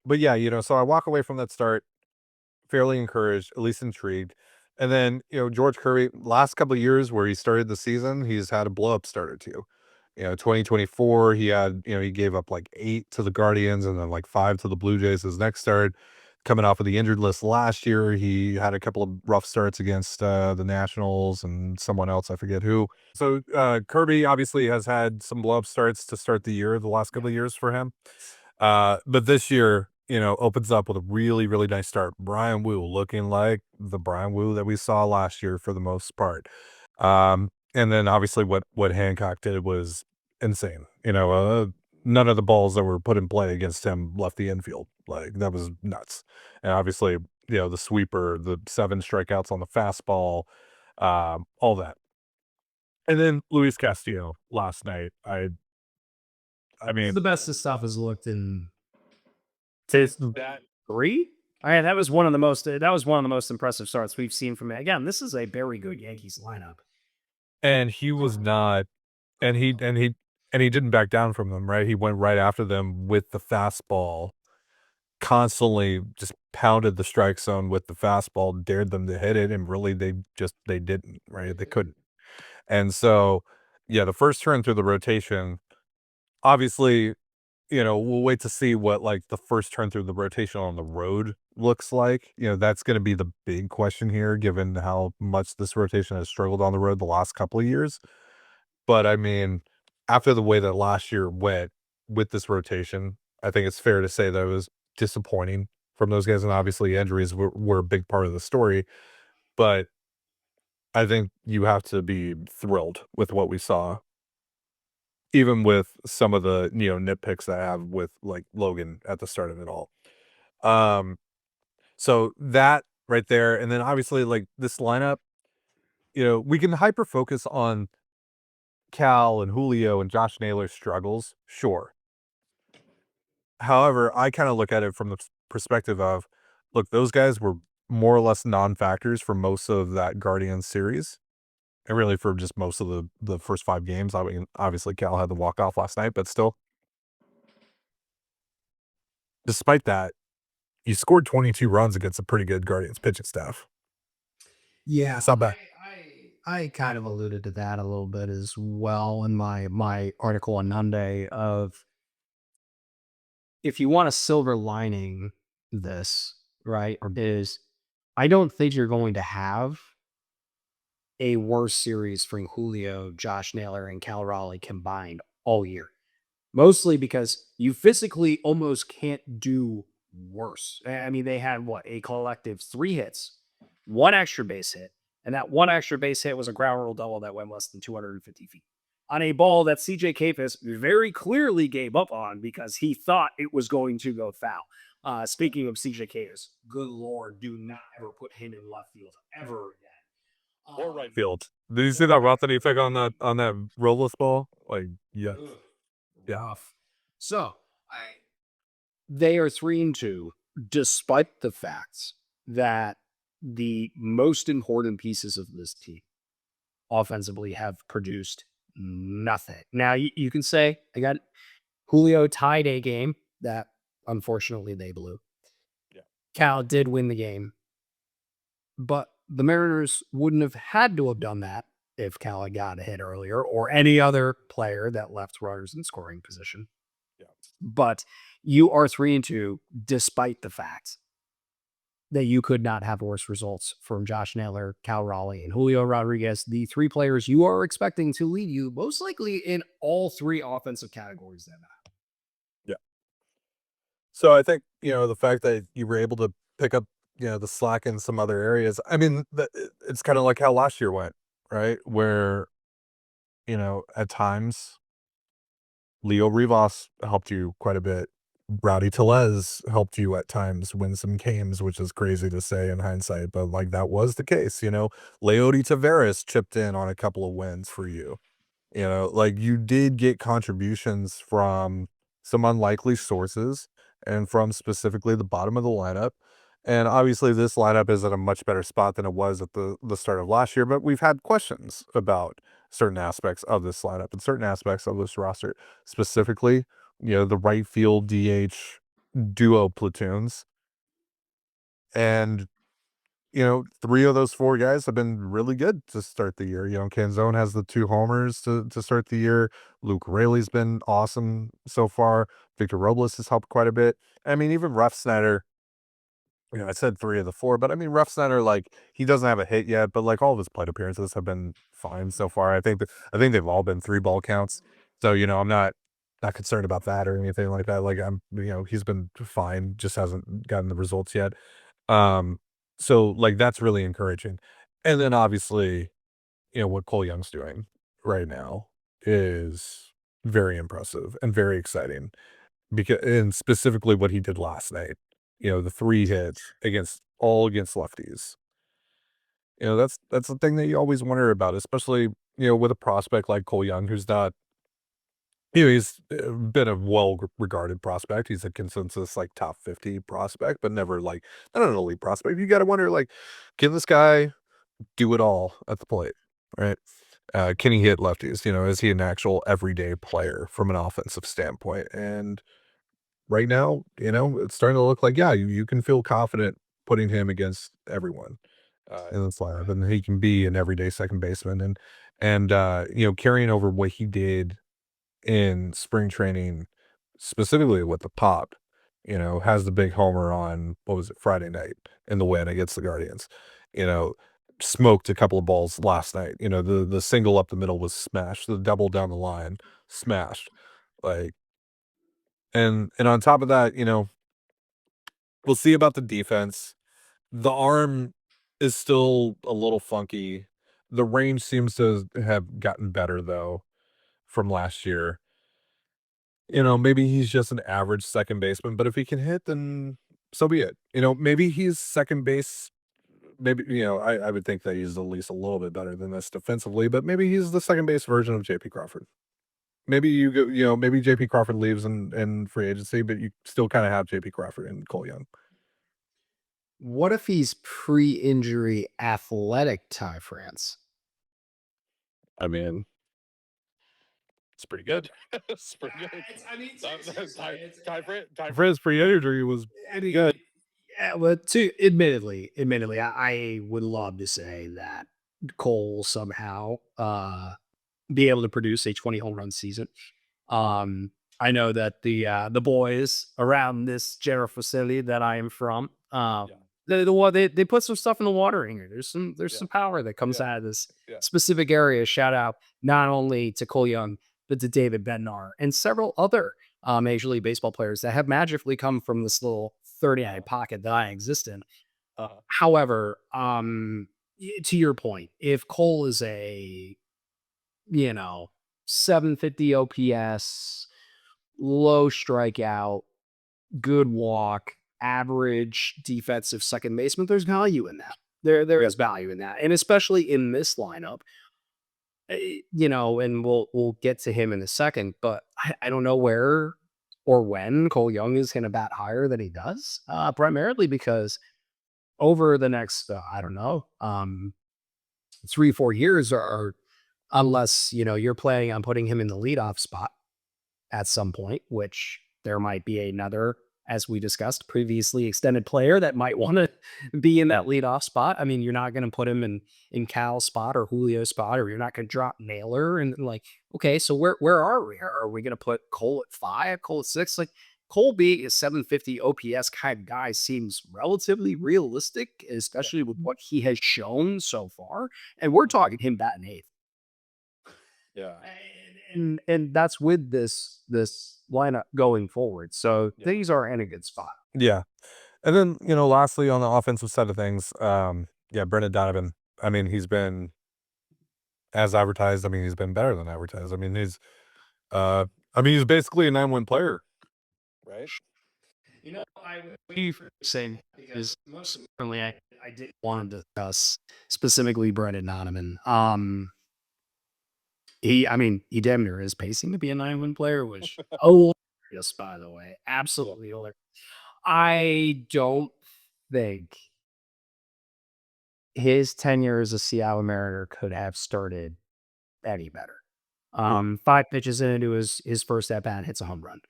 B: yeah, so I walk away from that start fairly encouraged, at least intrigued. And then, George Kirby, last couple of years where he started the season, he's had a blow-up start or two. 2024, he had, he gave up like 8 to the Guardians and then like 5 to the Blue Jays his next start. Coming off of the injured list last year, he had a couple of rough starts against the Nationals and someone else, I forget who. So Kirby obviously has had some blow-up starts to start the year, the last couple of years for him. But this year, opens up with a really, really nice start. Brian Wu looking like the Brian Wu that we saw last year for the most part. And then obviously what Hancock did was insane. None of the balls that were put in play against him left the infield. Like, that was nuts. And obviously, the sweeper, the 7 strikeouts on the fastball, all that. And then Luis Castillo last night. I mean,
A: The best this stuff has looked in
B: that,
A: three. I mean, that was one of the most. That was one of the most impressive starts we've seen from it. Again, this is a very good Yankees lineup.
B: and he was not, and he didn't back down from them, right? He went right after them with the fastball, constantly just pounded the strike zone with the fastball, dared them to hit it, and really they didn't, right? They couldn't. And so, yeah, the first turn through the rotation, obviously, we'll wait to see what, like, the first turn through the rotation on the road looks like. That's gonna be the big question here, given how much this rotation has struggled on the road the last couple of years. But, I mean, after the way that last year went with this rotation, I think it's fair to say that it was disappointing from those guys, and obviously injuries were a big part of the story, but I think you have to be thrilled with what we saw, even with some of the, nitpicks that I have with, like, Logan at the start of it all. Um, so that right there, and then obviously, like, this lineup, we can hyper focus on Cal and Julio and Josh Naylor's struggles, sure. However, I kinda look at it from the perspective of, look, those guys were more or less non-factors for most of that Guardians series, and really for just most of the first 5 games. I mean, obviously, Cal had the walk-off last night, but still. Despite that, you scored 22 runs against a pretty good Guardians pitching staff.
A: Yeah,
B: It's not bad.
A: I kind of alluded to that a little bit as well in my article on Monday of if you want a silver lining this, right, is I don't think you're going to have a worse series from Julio, Josh Naylor, and Cal Raleigh combined all year. Mostly because you physically almost can't do worse. I mean, they had what, a collective 3 hits, 1 extra base hit, and that 1 extra base hit was a ground rule double that went less than 250 feet on a ball that CJ Kafis very clearly gave up on because he thought it was going to go foul. Speaking of CJ Kafis, good Lord, do not ever put him in left field ever again.
B: Or right field. Did you see that route that he took on that rolless ball? Like, yeah. Yeah.
A: Rough. So they are 3-2, despite the fact that the most important pieces of this team offensively have produced nothing. Now you can say I got Julio tied a game that unfortunately they blew.
B: Yeah.
A: Cal did win the game, but the Mariners wouldn't have had to have done that if Cal had got a hit earlier or any other player that left runners in scoring position.
B: Yeah.
A: But you are 3-2, despite the fact that you could not have worse results from Josh Naylor, Cal Raleigh, and Julio Rodriguez, the 3 players you are expecting to lead you most likely in all 3 offensive categories that matter.
B: Yeah. So I think, the fact that you were able to pick up, the slack in some other areas. I mean, it's kind of like how last year went, right? Where, at times Leo Rivas helped you quite a bit. Rowdy Tellez helped you at times win some games, which is crazy to say in hindsight, but, like, that was the case. Leody Taveras chipped in on a couple of wins for you. Like, you did get contributions from some unlikely sources and from specifically the bottom of the lineup. And obviously, this lineup is at a much better spot than it was at the start of last year, but we've had questions about certain aspects of this lineup and certain aspects of this roster, specifically, the right field DH duo platoons. And 3 of those 4 guys have been really good to start the year. Canzone has the 2 homers to start the year. Luke Raley's been awesome so far. Victor Robles has helped quite a bit. I mean, even Ruff Snyder, I said 3 of the 4, but I mean, Ruff Snyder, like, he doesn't have a hit yet, but, like, all of his plate appearances have been fine so far. I think they've all been 3 ball counts. So, I'm not concerned about that or anything like that. Like, he's been fine, just hasn't gotten the results yet. So, like, that's really encouraging. And then obviously, what Cole Young's doing right now is very impressive and very exciting and specifically what he did last night, the 3 hits against lefties. That's the thing that you always wonder about, especially, with a prospect like Cole Young, who's not, he's been a well-regarded prospect. He's a consensus, like, top 50 prospect, but never, like, not an elite prospect. You gotta wonder, like, can this guy do it all at the plate, right? Can he hit lefties? Is he an actual everyday player from an offensive standpoint? And right now, it's starting to look like, yeah, you can feel confident putting him against everyone in this lineup, and he can be an everyday second baseman, and carrying over what he did in spring training, specifically with the pop, has the big homer on, what was it, Friday night in the win against the Guardians, you know, smoked a couple of balls last night. The single up the middle was smashed, the double down the line, smashed. Like, and on top of that, we'll see about the defense. The arm is still a little funky. The range seems to have gotten better though from last year. Maybe he's just an average second baseman, but if he can hit, then so be it. Maybe he's second base. Maybe, I would think that he's at least a little bit better than this defensively, but maybe he's the second base version of JP Crawford. Maybe maybe JP Crawford leaves in free agency, but you still kind of have JP Crawford and Cole Young.
A: What if he's pre-injury athletic Ty France?
B: I mean, it's pretty good. It's pretty good.
A: I mean,
B: Ty Fred's pre-injury was pretty good.
A: yeah, but admittedly, I would love to say that Cole somehow be able to produce a 20 home run season. Um, I know that the boys around this general facility that I am from,
B: Yeah.
A: they put some stuff in the water here. There's some power that comes out of this specific area. Shout out not only to Cole Young, but to David Bednar and several other Major League Baseball players that have magically come from this little 30-eye pocket that I exist in. However, to your point, if Cole is a, you know, 750 OPS, low strikeout, good walk, average defensive second baseman, there's value in that. There is value in that. And especially in this lineup, and we'll get to him in a second, but I don't know where or when Cole Young is going to bat higher than he does, primarily because over the next, I don't know, 3-4 years, or unless, you're planning on putting him in the leadoff spot at some point, which there might be another, as we discussed previously, extended player that might want to be in that leadoff spot. I mean, you're not going to put him in Cal's spot or Julio's spot, or you're not going to drop Naylor. And like, okay, so where are we? Are we going to put Cole at 5, Cole at 6? Like, Cole being a 750 OPS kind of guy seems relatively realistic, especially with what he has shown so far. And we're talking him batting 8th.
B: Yeah.
A: And that's with this lineup going forward. So things are in a good spot.
B: Yeah. And then, lastly on the offensive side of things, Brendan Donovan. I mean, he's been as advertised. I mean, he's been better than advertised. I mean, he's basically a 9-win player. Right?
A: I would be saying, because most importantly, I didn't want to discuss specifically Brendan Donovan. He damn near is pacing to be a 9-win player, which hilarious, by the way. Absolutely hilarious. I don't think his tenure as a Seattle Mariner could have started any better. 5 pitches into his first at bat, hits a home run.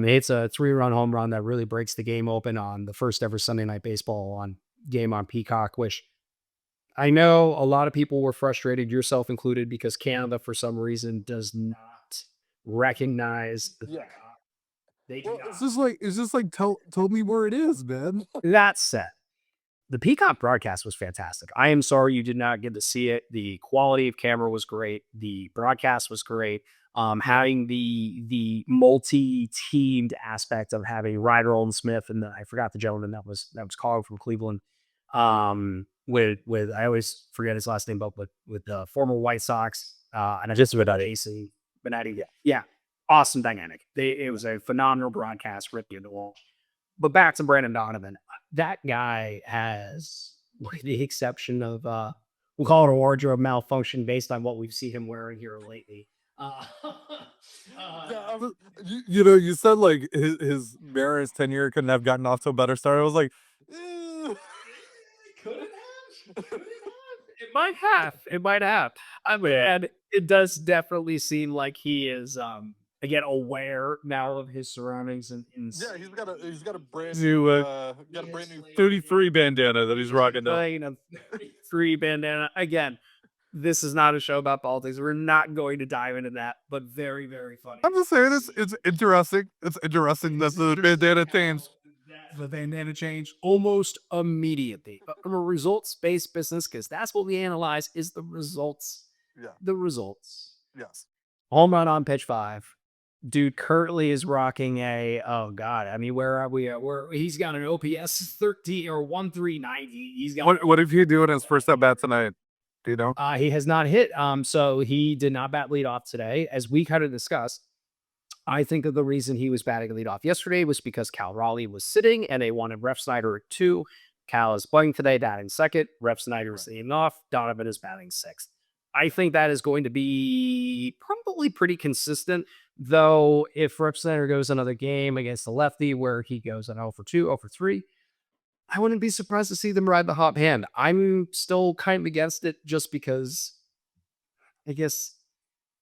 A: It's a 3-run home run that really breaks the game open on the first ever Sunday Night Baseball game on Peacock, which I know a lot of people were frustrated, yourself included, because Canada, for some reason, does not recognize the they do not.
B: It's just like tell me where it is, man.
A: That said, the Peacock broadcast was fantastic. I am sorry you did not get to see it. The quality of camera was great. The broadcast was great. Having the multi-teamed aspect of having Ryder Olin Smith and I forgot the gentleman that was calling from Cleveland. With I always forget his last name, but with the former White Sox and I just about AC Benetti. Yeah, awesome dynamic. It was a phenomenal broadcast, ripped you into the wall. But back to Brandon Donovan. That guy has with the exception of we'll call it a wardrobe malfunction based on what we've seen him wearing here lately. Uh,
B: Yeah, you said like his Mariners tenure couldn't have gotten off to a better start. I was like, eh.
A: could it have? Could it have? It might have. It might have. I mean, and it does definitely seem like he is again aware now of his surroundings and
B: Yeah, he's got a brand new 33 bandana that he's rocking now.
A: playing a 3 bandana again. This is not a show about politics. We're not going to dive into that, but very, very funny.
B: I'm just saying it's interesting. It's interesting that the bandana changed.
A: The bandana changed almost immediately. But from a results-based business, because that's what we analyze is the results.
B: Yeah.
A: The results.
B: Yes.
A: Home run on pitch 5. Dude currently is rocking a I mean, where are we at? Where he's got an OPS 13 or 1390. He's got
B: What if he do it his first at bat tonight? Do you know?
A: he has not hit. So he did not bat lead off today, as we kind of discussed. I think that the reason he was batting lead off yesterday was because Cal Raleigh was sitting and they wanted Ref Snyder at 2. Cal is playing today, batting second. Ref Snyder is leading off. Donovan is batting 6th. I think that is going to be probably pretty consistent, though if Ref Snyder goes another game against the lefty where he goes an 0 for 2, 0 for 3, I wouldn't be surprised to see them ride the hot hand. I'm still kind of against it just because I guess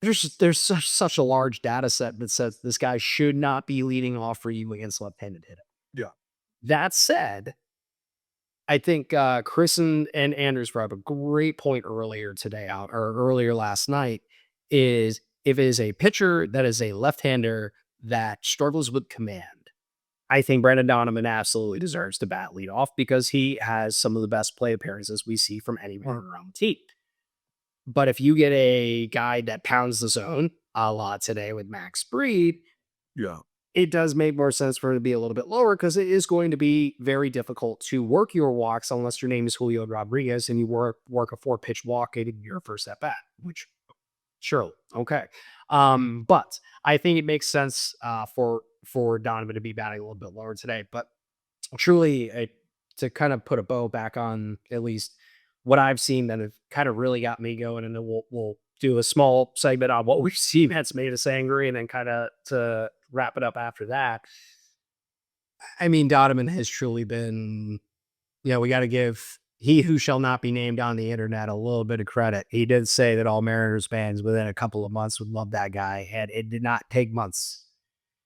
A: there's such a large data set that says this guy should not be leading off for you against left-handed hitting.
B: Yeah.
A: That said, I think Chris and Anders brought up a great point earlier today or earlier last night is if it is a pitcher that is a left-hander that struggles with command, I think Brandon Donovan absolutely deserves to bat lead off because he has some of the best play appearances we see from anyone around the team. But if you get a guy that pounds the zone a lot today with Max Breed,
B: Yeah.
A: it does make more sense for it to be a little bit lower because it is going to be very difficult to work your walks unless your name is Julio Rodriguez and you work a 4-pitch walk in your first at bat, which sure, okay. But I think it makes sense for Donovan to be batting a little bit lower today. But truly, to kind of put a bow back on at least what I've seen that have kind of really got me going, and then we'll do a small segment on what we've seen that's made us angry, and then kind of to wrap it up after that. I mean, Donovan has truly been, we got to give he who shall not be named on the internet a little bit of credit. He did say that all Mariners fans within a couple of months would love that guy, and it did not take months.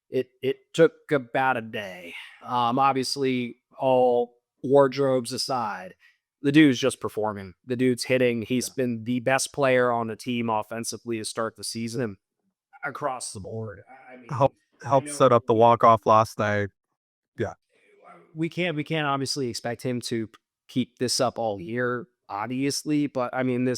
A: It took about a day. Obviously, all wardrobes aside, the dude's just performing. The dude's hitting. He's been the best player on the team offensively to start the season across the board. I mean,
B: Helped set up the walk-off last night. Yeah.
A: we can't obviously expect him to keep this up all year, obviously, but I mean,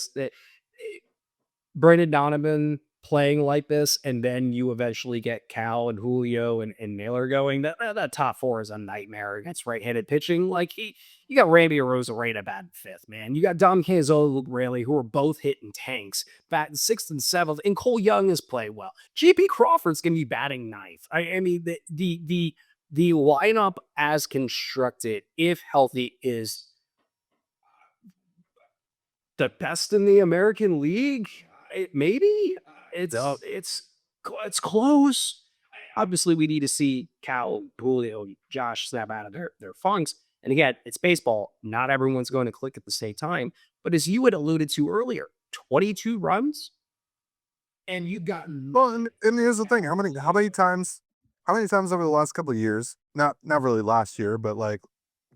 A: Brandon Donovan playing like this, and then you eventually get Cal and Julio and Naylor going. That top 4 is a nightmare against right-handed pitching. Like you got Randy Arozarena right at bat 5th, man. You got Dom Canzola, Luke Raley, who are both hitting tanks, batting 6th and 7th, and Cole Young has played well. JP Crawford's gonna be batting 9th. I mean, the lineup as constructed, if healthy, is the best in the American League. Maybe it's close. Obviously, we need to see Cal, Julio, Josh snap out of their funks. And again, it's baseball. Not everyone's going to click at the same time. But as you had alluded to earlier, 22 runs, and you've gotten
B: Well, and here's the thing: how many times over the last couple of years? Not really last year, but like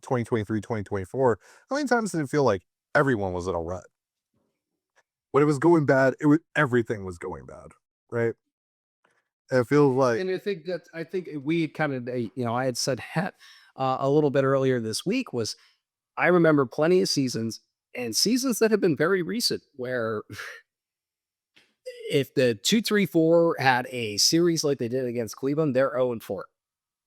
B: 2023, 2024. How many times did it feel like everyone was in a rut? When it was going bad, everything was going bad, right? It feels like,
A: and I think we kind of, I had said that a little bit earlier this week was I remember plenty of seasons and seasons that have been very recent where if the 2-3-4 had a series like they did against Cleveland, they're 0-4.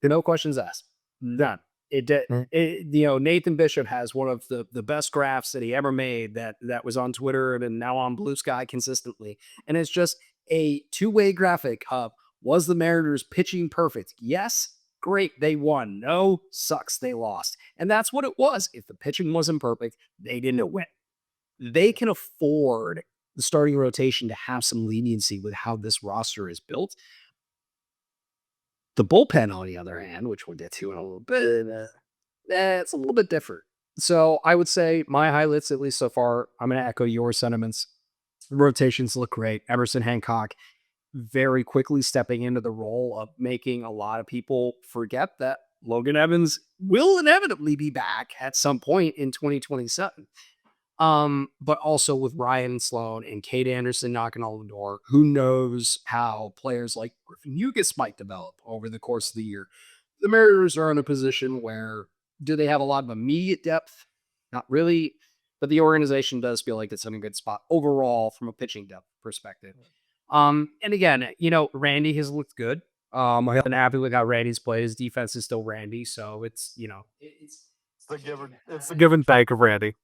A: No questions asked. None. It did. Nathan Bishop has one of the best graphs that he ever made that was on Twitter and now on Blue Sky consistently. And it's just a two-way graphic of, was the Mariners pitching perfect? Yes. Great, they won. No, sucks, they lost. And that's what it was. If the pitching wasn't perfect, they didn't win. They can afford the starting rotation to have some leniency with how this roster is built. The bullpen, on the other hand, which we'll get to in a little bit, it's a little bit different. So I would say my highlights, at least so far, I'm going to echo your sentiments. Rotations look great. Emerson, Hancock, very quickly stepping into the role of making a lot of people forget that Logan Evans will inevitably be back at some point in 2027. But also with Ryan Sloan and Kate Anderson knocking on the door, who knows how players like Griffin Hugas might develop over the course of the year. The Mariners are in a position where do they have a lot of immediate depth? Not really, but the organization does feel like it's in a good spot overall from a pitching depth perspective. And again, Randy has looked good. I've been happy with how Randy's played. His defense is still Randy, so it's
B: It's the give and take of Randy.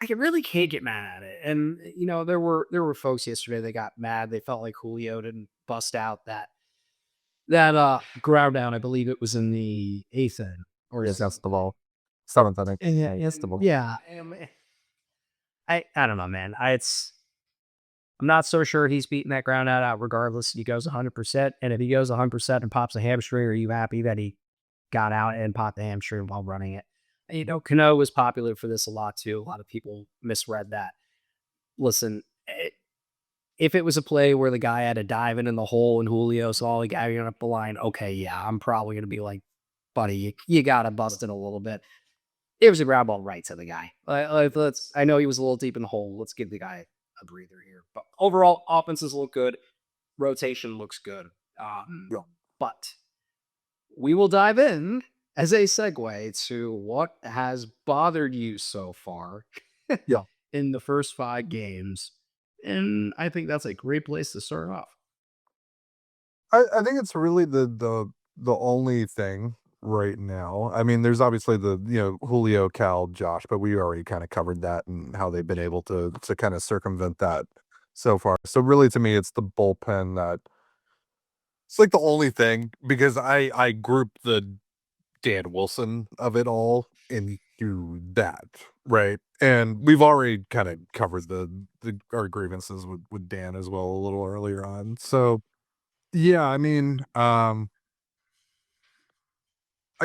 A: I really can't get mad at it. And there were folks yesterday that got mad. They felt like Julio didn't bust out that ground down. I believe it was in the eighth inning. Or
B: Yes, that's the ball. Seventh, I think.
A: yeah, yes, the ball. Yeah. I don't know, man. I'm not so sure he's beating that ground out regardless. He goes 100%. And if he goes 100% and pops a hamstring, are you happy that he got out and popped the hamstring while running it? Cano was popular for this a lot too. A lot of people misread that. Listen, if it was a play where the guy had to dive in the hole and Julio saw the guy up the line, okay, yeah, I'm probably going to be like, buddy, you got to bust it a little bit. It was a ground ball right to the guy. I know he was a little deep in the hole. Let's give the guy a breather here. But overall, offenses look good. Rotation looks good. But we will dive in as a segue to what has bothered you so far in the first 5 games. And I think that's a great place to start off.
B: I think it's really the only thing right now. I mean, there's obviously the Julio, Cal, Josh, but we already kind of covered that and how they've been able to kind of circumvent that so far. So really, to me, it's the bullpen that it's like the only thing because I group the Dan Wilson of it all into that, right? And we've already kind of covered our grievances with Dan as well a little earlier on. So yeah, I mean, I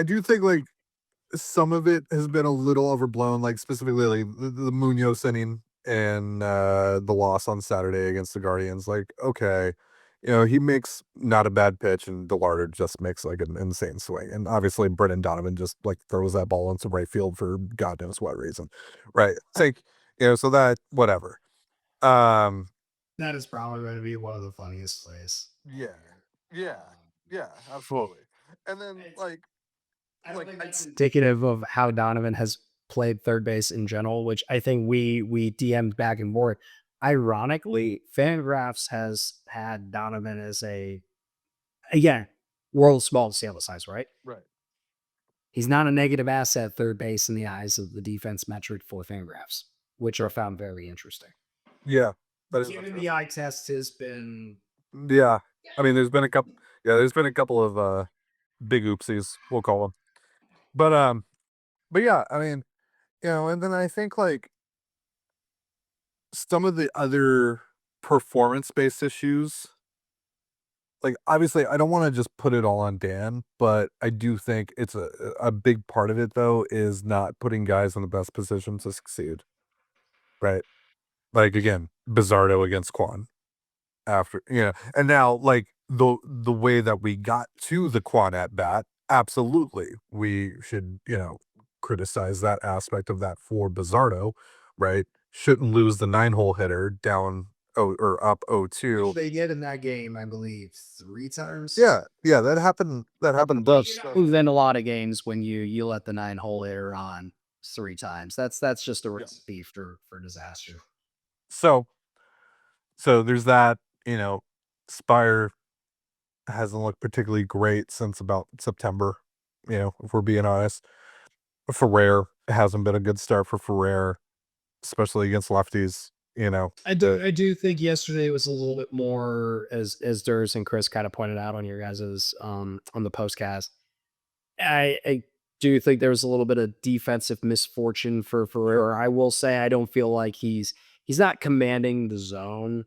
B: do think like some of it has been a little overblown, like specifically like the Munoz inning and the loss on Saturday against the Guardians. Like, okay, he makes not a bad pitch, and DeLarder just makes like an insane swing. And obviously, Brendan Donovan just like throws that ball into right field for God knows what reason, right? It's like, so that whatever.
A: That is probably going to be one of the funniest plays.
B: Yeah, yeah, yeah, absolutely. And then
A: It's indicative of how Donovan has played third base in general, which I think we DM'd back and forth. Ironically, Fangraphs has had Donovan as again, world's smallest sample size, right?
B: right.
A: He's not a negative asset third base in the eyes of the defense metric for Fangraphs, which are found very interesting.
B: Yeah, that is
A: Given the eye test has been
B: yeah. I mean, there's been a couple. Yeah, there's been a couple of big oopsies, we'll call them. But yeah, I mean, and then I think like some of the other performance-based issues, like obviously I don't want to just put it all on Dan, but I do think it's a big part of it though is not putting guys in the best position to succeed. Right? Like again, Bizzardo against Quan. After and now like the way that we got to the Quan at bat, absolutely we should criticize that aspect of that for Bizzardo, right? Shouldn't lose the 9-hole hitter down or up 0-2.
A: they get in that game, I believe, 3 times.
B: Yeah, that happened once.
A: Then a lot of games when you let the 9-hole hitter on 3 times. That's just a recipe for disaster.
B: So there's that. Spire hasn't looked particularly great since about September, if we're being honest. Ferrer hasn't been a good start for Ferrer, especially against lefties,
A: I do think yesterday was a little bit more, as Durs and Chris kind of pointed out on your guys's on the postcast. I do think there was a little bit of defensive misfortune for Ferrer. I will say I don't feel like he's not commanding the zone.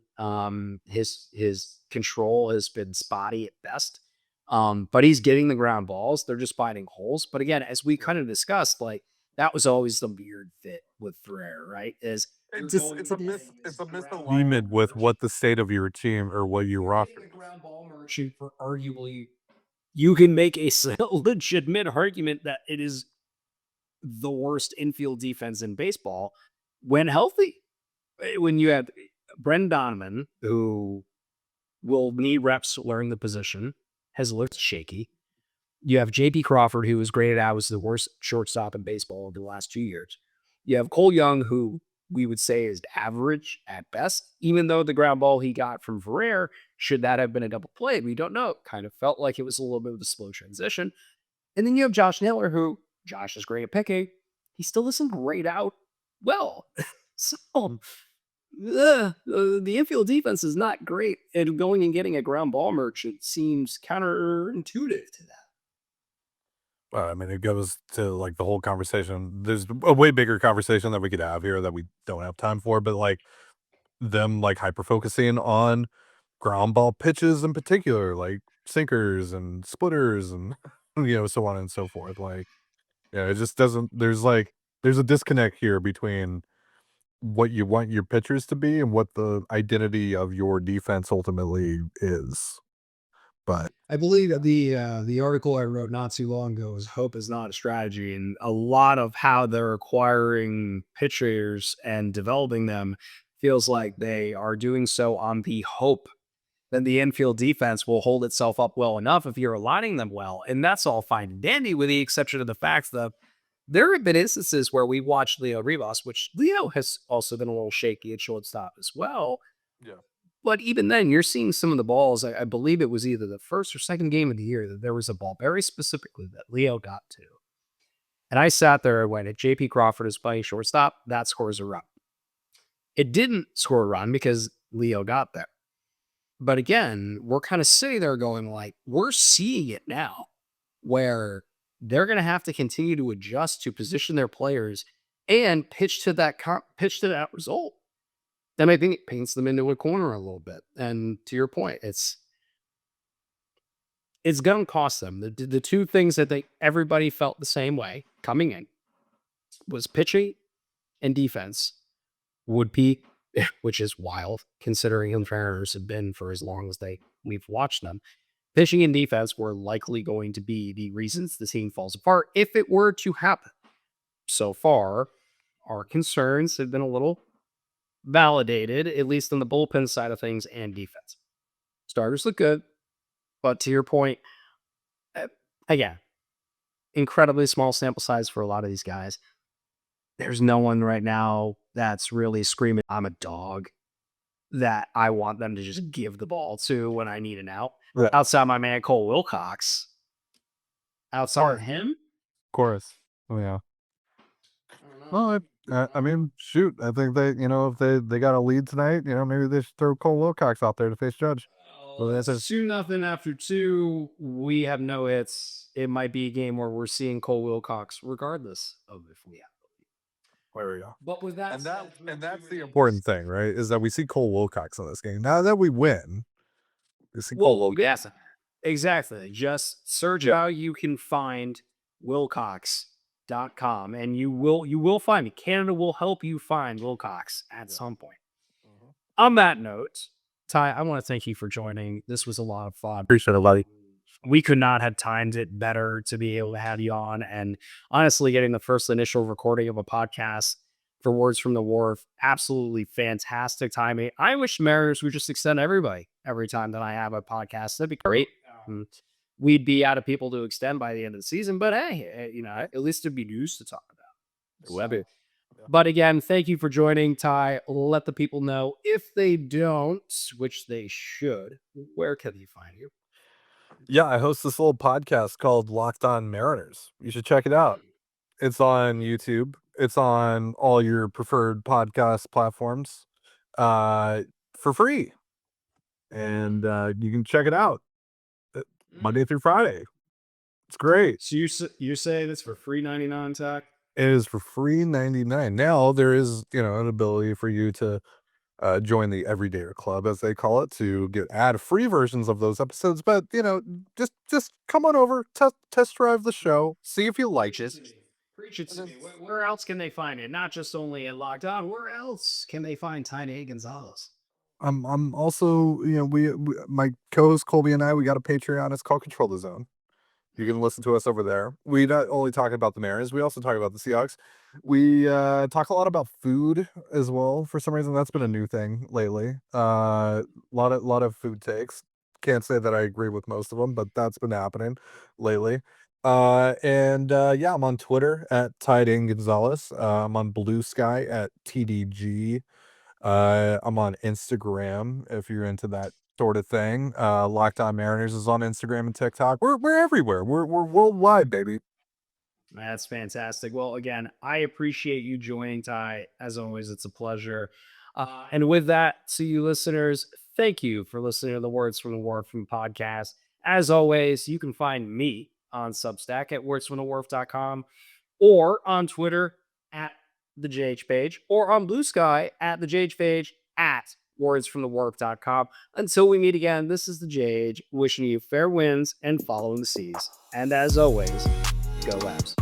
A: His control has been spotty at best. But he's getting the ground balls. They're just finding holes. But again, as we kind of discussed, like that was always the weird fit with Ferrer, right? Is
B: It's a misalignment with what the state of your team or what your roster
A: the
B: is.
A: ground ball merchant for arguably you can make a legitimate argument that it is the worst infield defense in baseball when healthy. When you have Brendan Donovan, who will need reps to learn the position, has looked shaky. You have J.P. Crawford, who was graded out as the worst shortstop in baseball over the last 2 years. You have Cole Young, who we would say is average at best, even though the ground ball he got from Ferrer, should that have been a double play? We don't know. Kind of felt like it was a little bit of a slow transition. And then you have Josh Naylor, who Josh is great at picking. He still doesn't grade out well. So the infield defense is not great. And going and getting a ground ball merchant seems counterintuitive to that.
B: Well, I mean, it goes to like the whole conversation. There's a way bigger conversation that we could have here that we don't have time for, but like them like hyper focusing on ground ball pitches in particular, like sinkers and splitters and so on and so forth. Like, yeah, it just doesn't there's a disconnect here between what you want your pitchers to be and what the identity of your defense ultimately is. But
A: I believe the article I wrote not too long ago is "Hope is not a strategy," and a lot of how they're acquiring pitchers and developing them feels like they are doing so on the hope that the infield defense will hold itself up well enough if you're aligning them well, and that's all fine and dandy, with the exception of the fact that there have been instances where we watched Leo Rivas, which Leo has also been a little shaky at shortstop as well.
B: yeah.
A: But even then, you're seeing some of the balls. I believe it was either the first or second game of the year that there was a ball very specifically that Leo got to. And I sat there and went, if JP Crawford is playing shortstop, that scores a run. It didn't score a run because Leo got there. But again, we're kind of sitting there going like, we're seeing it now where they're going to have to continue to adjust to position their players and pitch to that result. Then I think it paints them into a corner a little bit. And to your point, it's going to cost them. The two things that everybody felt the same way coming in was pitching and defense would peak, which is wild considering the Mariners have been for as long as we've watched them. Pitching and defense were likely going to be the reasons the team falls apart if it were to happen. So far, our concerns have been a little validated, at least on the bullpen side of things and defense. Starters look good, but to your point, again, incredibly small sample size for a lot of these guys. There's no one right now that's really screaming, I'm a dog, that I want them to just give the ball to when I need an out.
B: Yeah.
A: Outside my man Cole Wilcox. Outside of him?
B: Chorus. Oh yeah. Well, I mean, shoot. I think if they got a lead tonight, maybe they should throw Cole Wilcox out there to face Judge.
A: Well, that's 2-0 after 2. We have no hits. It might be a game where we're seeing Cole Wilcox, regardless of if we have.
B: There we go.
A: But with that,
B: That's the important thing, right? Is that we see Cole Wilcox in this game. Now that we win, we see Cole Wilcox.
A: Yes, exactly. Just search how you can find Wilcox.com and you will find me. Canada will help you find Wilcox at some point. On that note, Ty, I want to thank you for joining. This was a lot of fun.
B: Appreciate it, buddy.
A: We could not have timed it better to be able to have you on. And honestly, getting the first initial recording of a podcast for Words from the Wharf, absolutely fantastic timing. I wish Mariners would just extend everybody every time that I have a podcast. That'd be great. We'd be out of people to extend by the end of the season, but hey, at least it'd be news to talk about. But again, thank you for joining, Ty. Let the people know, if they don't, which they should, where can they find you?
B: Yeah, I host this little podcast called Locked On Mariners. You should check it out. It's on YouTube. It's on all your preferred podcast platforms for free. And you can check it out Monday through Friday. It's great.
A: So you say that's for free 99, Tech?
B: It is for free 99. Now there is, an ability for you to join the Everydayer Club, as they call it, to get ad-free versions of those episodes. But just come on over, test drive the show, see if you like it.
A: Preach it to me. Where else can they find it? Not just only in Locked On. Where else can they find Dane Gonzalez?
B: I'm also, we my co-host Colby and I, we got a Patreon. It's called Control the Zone. You can listen to us over there. We not only talk about the Mariners, we also talk about the Seahawks. We talk a lot about food as well. For some reason, that's been a new thing lately. Lot of food takes. Can't say that I agree with most of them, but that's been happening lately. Yeah, I'm on Twitter at Dane Gonzalez. I'm on Blue Sky at TDG. I'm on Instagram if you're into that sort of thing. Locked On Mariners is on Instagram and TikTok. We're everywhere. We're worldwide, baby.
A: That's fantastic. Well, again, I appreciate you joining, Ty. As always, it's a pleasure. And with that, to you listeners, thank you for listening to the Words from the Wharf podcast. As always, you can find me on Substack at wordsfromthewharf.com or on Twitter at the JH page or on Blue Sky at the JH page at wordsfromthewharf.com. Until we meet again, this is the JH wishing you fair winds and following the seas. And as always, go Labs.